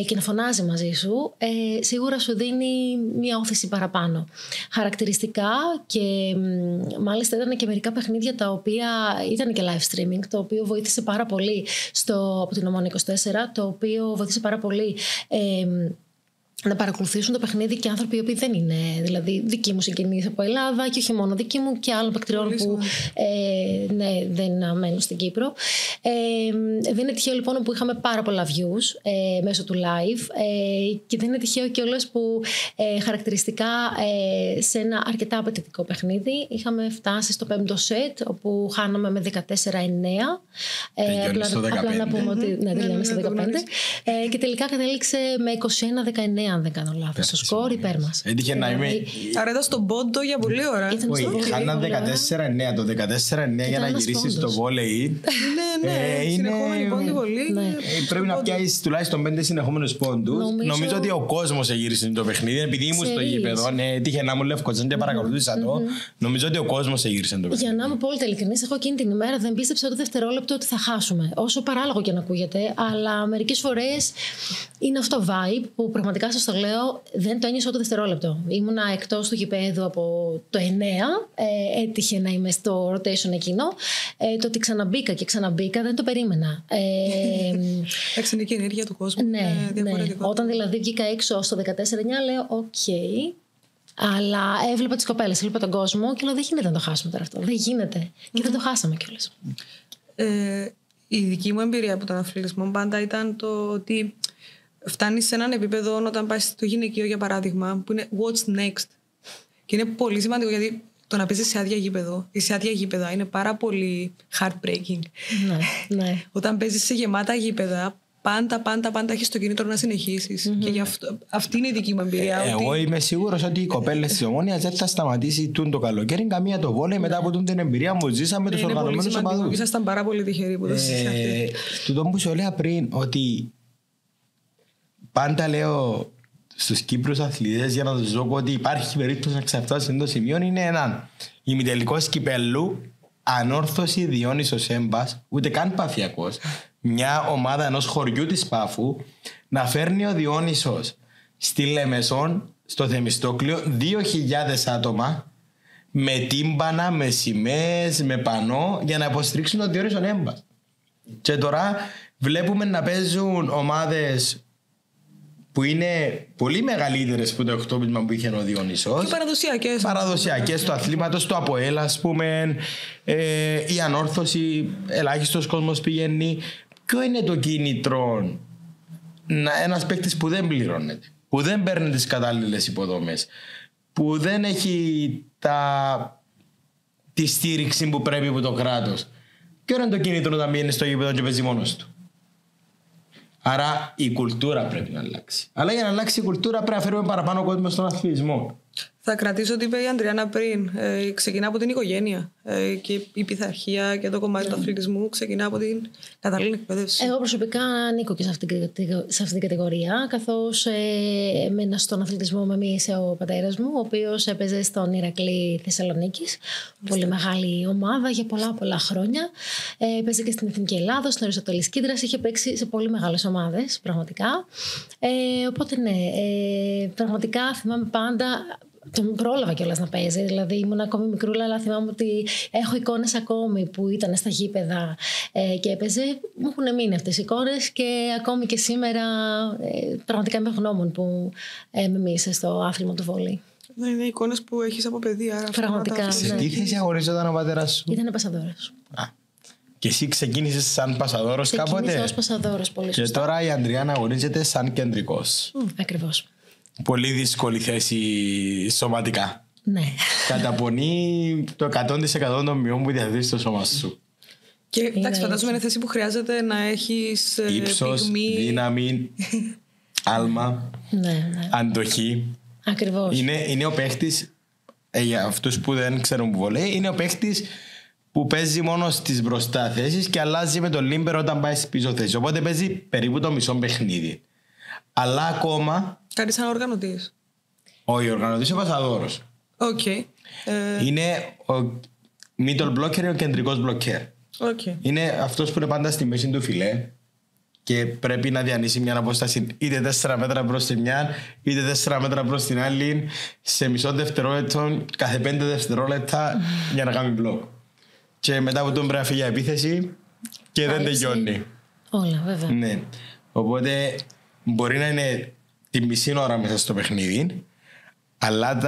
Speaker 3: και να φωνάζει μαζί σου, σίγουρα σου δίνει μια όθηση παραπάνω. Χαρακτηριστικά, και μάλιστα ήταν και μερικά παιχνίδια τα οποία ήταν και live streaming, το οποίο βοήθησε πάρα πολύ από την Ομόνια 24, το οποίο βοήθησε πάρα πολύ να παρακολουθήσουν το παιχνίδι και άνθρωποι οι οποίοι δεν είναι δηλαδή δικοί μου συγγενείς από Ελλάδα και όχι μόνο δικοί μου και άλλων παικτριών που δεν μένουν στην Κύπρο. Δεν είναι τυχαίο λοιπόν που είχαμε πάρα πολλά views μέσω του live και δεν είναι τυχαίο κιόλας που χαρακτηριστικά σε ένα αρκετά απαιτητικό παιχνίδι είχαμε φτάσει στο 5ο σετ όπου χάναμε με 14-9. Απλά να πούμε ότι τελειώνει στο 15 και τελικά κατέληξε με 21-19 αν δεν κάνω λάθος, το σκορ υπέρ μας.
Speaker 1: Έτυχε να είμαι.
Speaker 2: Άρα ήταν στον πόντο για πολλή ώρα.
Speaker 1: Χάναν 14-9. Το 14-9 για να γυρίσεις στο βόλεϊ.
Speaker 2: Ναι, συνεχόμενη πόντοι πολύ.
Speaker 1: Πρέπει να πιάσεις τουλάχιστον 5 συνεχόμενους πόντους. Νομίζω ότι ο κόσμος γύρισε το παιχνίδι. Επειδή ήμουν στο γήπεδο, έτυχε να μου λευκοζάν και παρακολουθούσα το. Νομίζω ότι ο κόσμος γύρισε το παιχνίδι.
Speaker 3: Για να είμαι πολύ ειλικρινής, εγώ εκείνη την ημέρα δεν πίστεψα το δευτερόλεπτο ότι θα χάσουμε. Όσο παράλογο και να ακούγεται, αλλά μερικές φορές είναι αυτό vibe που πραγματικά σας το λέω, δεν το ένιωσα το δευτερόλεπτο. Ήμουνα εκτός του γηπέδου από το 9, έτυχε να είμαι στο rotation εκείνο. Το ότι ξαναμπήκα και ξαναμπήκα δεν το περίμενα.
Speaker 2: Εντάξει, είναι και η ενέργεια του κόσμου.
Speaker 3: Ναι. Όταν δηλαδή βγήκα έξω στο 14-9, λέω οκ. Αλλά έβλεπα τις κοπέλες, έβλεπα τον κόσμο και λέω δεν γίνεται να το χάσουμε τώρα αυτό. Δεν γίνεται. Και δεν το χάσαμε κιόλας.
Speaker 2: Η δική μου εμπειρία από τον αθλητισμό πάντα ήταν το ότι φτάνεις σε έναν επίπεδο όταν πας στο γυναικείο για παράδειγμα που είναι what's next. Και είναι πολύ σημαντικό γιατί το να παίζεις σε άδεια γήπεδο ή σε άδεια γήπεδα είναι πάρα πολύ heartbreaking.
Speaker 3: Ναι.
Speaker 2: Όταν παίζεις σε γεμάτα γήπεδα πάντα έχεις το κίνητρο να συνεχίσεις. Και γι' αυτό, αυτή είναι η δική μου εμπειρία.
Speaker 1: Εγώ είμαι σίγουρος ότι οι κοπέλες της Ομόνιας δεν θα σταματήσει το καλοκαίρι καμία το βόλεϊ μετά από την εμπειρία που ζήσαμε τους οργανωμένους οπαδούς.
Speaker 2: Ήσασταν πάρα πολύ τυχεροί που το ζήσατε.
Speaker 1: Τούτο που σου έλεγα πριν ότι πάντα λέω στους Κύπρους αθλητές για να τους δω ότι υπάρχει περίπτωση να ξαφτάσει το σημείο είναι έναν ημιτελικός κυπέλλου, Ανόρθωση Διόνυσος Έμπας, ούτε καν Παφιακός, μια ομάδα ενός χωριού της Πάφου, να φέρνει ο Διόνυσος στη Λεμεσόν, στο Θεμιστόκλειο, 2.000 άτομα με τύμπανα, με σημαίες, με πανό για να υποστηρίξουν τον Διόνυσο Έμπας. Και τώρα βλέπουμε να παίζουν ομάδες που είναι πολύ μεγαλύτερες από το εκτόπισμα που είχε ο Διονύσος.
Speaker 2: Και παραδοσιακές.
Speaker 1: Παραδοσιακές του αθλήματος, το ΑΠΟΕΛ, ας πούμε, η ανόρθωση, ελάχιστος κόσμος πηγαίνει. Ποιο είναι το κίνητρο ένας παίκτης που δεν πληρώνεται, που δεν παίρνει τις κατάλληλες υποδομές, που δεν έχει τη στήριξη που πρέπει από το κράτος? Ποιο είναι το κίνητρο να μείνει στο γήπεδο και παίζει μόνος του? Άρα η κουλτούρα πρέπει να αλλάξει. Αλλά για να αλλάξει η κουλτούρα πρέπει να φέρουμε παραπάνω κόσμο στον αθλητισμό.
Speaker 2: Θα κρατήσω ότι είπε η Ανδριάννα πριν. Ξεκινά από την οικογένεια. Και η πειθαρχία και το κομμάτι του αθλητισμού ξεκινά από την κατάλληλη εκπαίδευση.
Speaker 3: Εγώ προσωπικά ανήκω και σε αυτή την κατηγορία, καθώς έμενα στον αθλητισμό με μίλησε ο πατέρας μου, ο οποίος έπαιζε στον Ηρακλή Θεσσαλονίκης. Πολύ μεγάλη ομάδα για πολλά χρόνια. Παίζει και στην Εθνική Ελλάδα, στην Αριστοτέλης Κίντρας. Είχε παίξει σε πολύ μεγάλες ομάδες, πραγματικά. Οπότε ναι, πραγματικά θυμάμαι πάντα. Τον πρόλαβα κιόλας να παίζει, δηλαδή ήμουν ακόμη μικρούλα, αλλά θυμάμαι ότι έχω εικόνες ακόμη που ήταν στα γήπεδα και έπαιζε. Μου έχουν μείνει αυτές οι εικόνες και ακόμη και σήμερα πραγματικά είμαι ευγνώμων που με μίλησε στο άθλημα του βόλεϊ.
Speaker 2: Είναι εικόνες που έχεις από παιδί, άρα
Speaker 3: πραγματικά.
Speaker 1: Σε τι θέση αγωνίζονταν ο πατέρας σου?
Speaker 3: Ήταν πασαδόρος.
Speaker 1: Και εσύ ξεκίνησες σαν πασαδόρος κάποτε?
Speaker 3: Ξεκίνησα ως πασαδόρος, πολύ
Speaker 1: και
Speaker 3: σωστά.
Speaker 1: τώρα η Ανδριάννα αγωνίζεται σαν κεντρικός.
Speaker 3: Ακριβώς.
Speaker 1: Πολύ δύσκολη θέση σωματικά.
Speaker 3: Ναι.
Speaker 1: Καταπονεί το 100% των μειών που διαθέτεις στο σώμα σου.
Speaker 2: Και εντάξει, φαντάζομαι είναι θέση που χρειάζεται να έχεις
Speaker 1: ύψος,
Speaker 2: πυγμή,
Speaker 1: δύναμη, άλμα,
Speaker 3: Ναι.
Speaker 1: αντοχή.
Speaker 3: Ακριβώς.
Speaker 1: Είναι ο παίχτης, για αυτούς που δεν ξέρουν που βολέει, είναι ο παίχτης που παίζει μόνο στις μπροστά θέσεις και αλλάζει με τον λίμπερο όταν πάει στις πίσω θέσεις. Οπότε παίζει περίπου το μισό παιχνίδι. Αλλά ακόμα.
Speaker 2: Κάτι σαν οργανωτής.
Speaker 1: Όχι, ο οργανωτής είναι ο πασαδόρος.
Speaker 2: Οκ.
Speaker 1: Είναι ο middle blocker, είναι ο κεντρικός blocker. Είναι αυτός που είναι πάντα στη μέση του φιλέ και πρέπει να διανύσει μια απόσταση είτε 4 μέτρα προς τη μια, είτε 4 μέτρα προς την άλλη, σε μισό δευτερόλεπτο, κάθε 5 δευτερόλεπτα για να κάνει μπλοκ. Και μετά από τον πρέπει να φύγει για επίθεση και δεν τελειώνει.
Speaker 3: Όλα, βέβαια.
Speaker 1: Ναι. Οπότε μπορεί να είναι τη μισή ώρα μέσα στο παιχνίδι, αλλά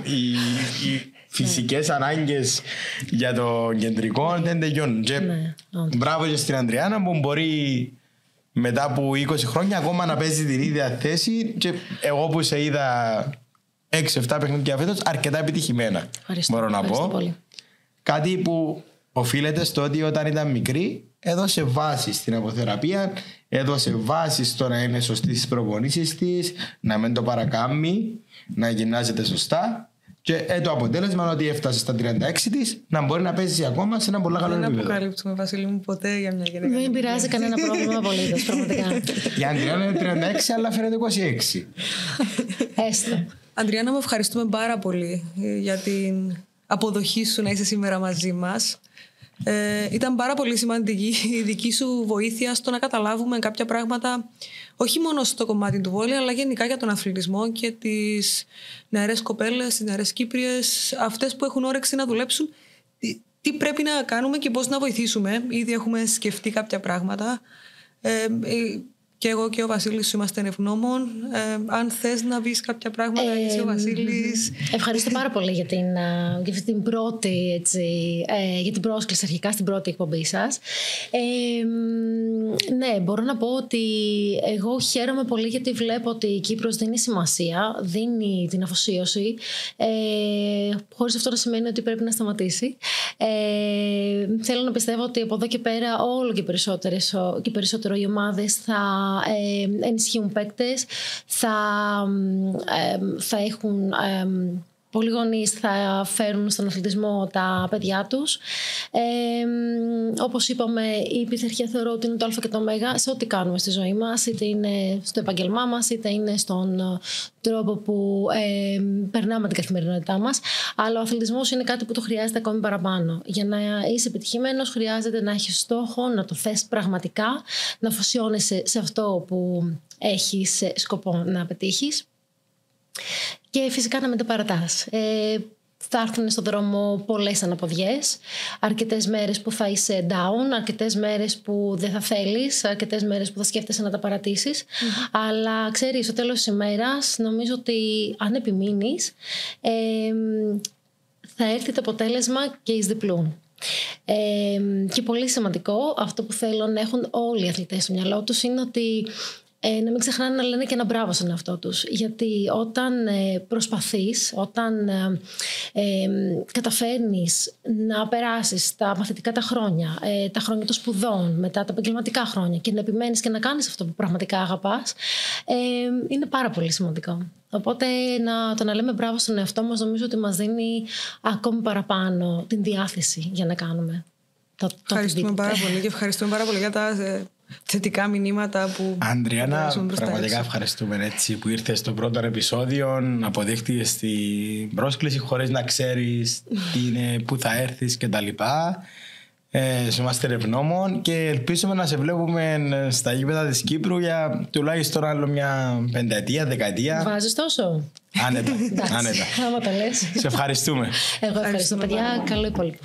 Speaker 1: οι φυσικές ανάγκες για το κεντρικό δεν τελειώνουν. Μπράβο και στην Ανδριάννα που μπορεί μετά από 20 χρόνια ακόμα να παίζει την ίδια θέση, και εγώ που σε είδα 6-7 παιχνίδια φέτος αρκετά επιτυχημένα. Μπορώ να πω
Speaker 3: πολύ.
Speaker 1: Κάτι που οφείλεται στο ότι όταν ήταν μικρή έδωσε βάση στην αποθεραπεία, έδωσε βάση στο να είναι σωστή στις προπονήσεις της, να μην το παρακάμει, να γυμνάζεται σωστά. Και το αποτέλεσμα είναι ότι έφτασε στα 36 της να μπορεί να παίζει ακόμα σε ένα πολύ καλό επίπεδο.
Speaker 2: Δεν αποκαλύπτουμε, Βασίλη μου, ποτέ για μια γυναίκα.
Speaker 3: Δεν πειράζει κανένα πρόβλημα απολύτως, πραγματικά.
Speaker 1: Η Ανδριάννα είναι 36, αλλά φαίνεται 26.
Speaker 3: Έστω.
Speaker 2: Ανδριάννα, με ευχαριστούμε πάρα πολύ για την αποδοχή σου να είσαι σήμερα μαζί μας. Ήταν πάρα πολύ σημαντική η δική σου βοήθεια στο να καταλάβουμε κάποια πράγματα, όχι μόνο στο κομμάτι του βόλεϊ, αλλά γενικά για τον αθλητισμό και τις νεαρές κοπέλες, τις νεαρές Κύπριες, αυτές που έχουν όρεξη να δουλέψουν, τι πρέπει να κάνουμε και πώς να βοηθήσουμε. Ήδη έχουμε σκεφτεί κάποια πράγματα. Και εγώ και ο Βασίλης σου είμαστε ευγνώμων. Αν θες να πεις κάποια πράγματα, εσύ ο Βασίλης.
Speaker 3: Ευχαριστώ πάρα πολύ για την πρώτη, έτσι, για την πρόσκληση αρχικά στην πρώτη εκπομπή σας. Ναι, μπορώ να πω ότι εγώ χαίρομαι πολύ γιατί βλέπω ότι η Κύπρος δίνει σημασία, δίνει την αφοσίωση, χωρίς αυτό να σημαίνει ότι πρέπει να σταματήσει. Θέλω να πιστεύω ότι από εδώ και πέρα όλο και περισσότερο οι ομάδες θα ενισχύουν παίκτες, θα έχουν πολλοί γονείς, θα φέρουν στον αθλητισμό τα παιδιά τους. Όπως είπαμε, η πειθαρχία θεωρώ ότι είναι το α και το ω σε ό,τι κάνουμε στη ζωή μας, είτε είναι στο επαγγελμά μας, είτε είναι στον τρόπο που περνάμε την καθημερινότητά μας. Αλλά ο αθλητισμός είναι κάτι που το χρειάζεται ακόμη παραπάνω. Για να είσαι επιτυχημένος χρειάζεται να έχεις στόχο, να το θες πραγματικά, να αφοσιώνεσαι σε αυτό που έχεις σκοπό να πετύχεις και φυσικά να μην το παρατάς. θα έρθουν στον δρόμο πολλές αναποδιές, αρκετές μέρες που θα είσαι down, αρκετές μέρες που δεν θα θέλεις, αρκετές μέρες που θα σκέφτεσαι να τα παρατήσεις. Αλλά ξέρεις, στο τέλος της ημέρας νομίζω ότι αν επιμείνεις θα έρθει το αποτέλεσμα και εις διπλούν. Και πολύ σημαντικό, αυτό που θέλω να έχουν όλοι οι αθλητές στο μυαλό τους είναι ότι να μην ξεχνάνε να λένε και ένα μπράβο στον εαυτό τους. Γιατί όταν προσπαθείς, όταν καταφέρνεις να περάσεις τα μαθητικά τα χρόνια, τα χρόνια των σπουδών, μετά τα επαγγελματικά χρόνια και να επιμένεις και να κάνεις αυτό που πραγματικά αγαπάς, είναι πάρα πολύ σημαντικό. Οπότε το να λέμε μπράβο στον εαυτό μας νομίζω ότι μας δίνει ακόμη παραπάνω την διάθεση για να κάνουμε το
Speaker 2: ευχαριστούμε πάρα πολύ και ευχαριστούμε πάρα πολύ για τα θετικά μηνύματα που...
Speaker 1: Αντριάννα, πραγματικά ευχαριστούμε έτσι που ήρθες στο πρώτο επεισόδιο, αποδέχτηκες την πρόσκληση χωρίς να ξέρεις πού θα έρθεις κτλ. Σου είμαστε ευγνώμων και ελπίζουμε να σε βλέπουμε στα γήπεδα της Κύπρου για τουλάχιστον άλλο μια 5 ετία, 10 ετία.
Speaker 3: Βάζεις τόσο?
Speaker 1: Άνετα.
Speaker 3: Άμα το λες.
Speaker 1: Σε ευχαριστούμε.
Speaker 3: Εγώ ευχαριστώ παιδιά. Καλό υπόλοιπο.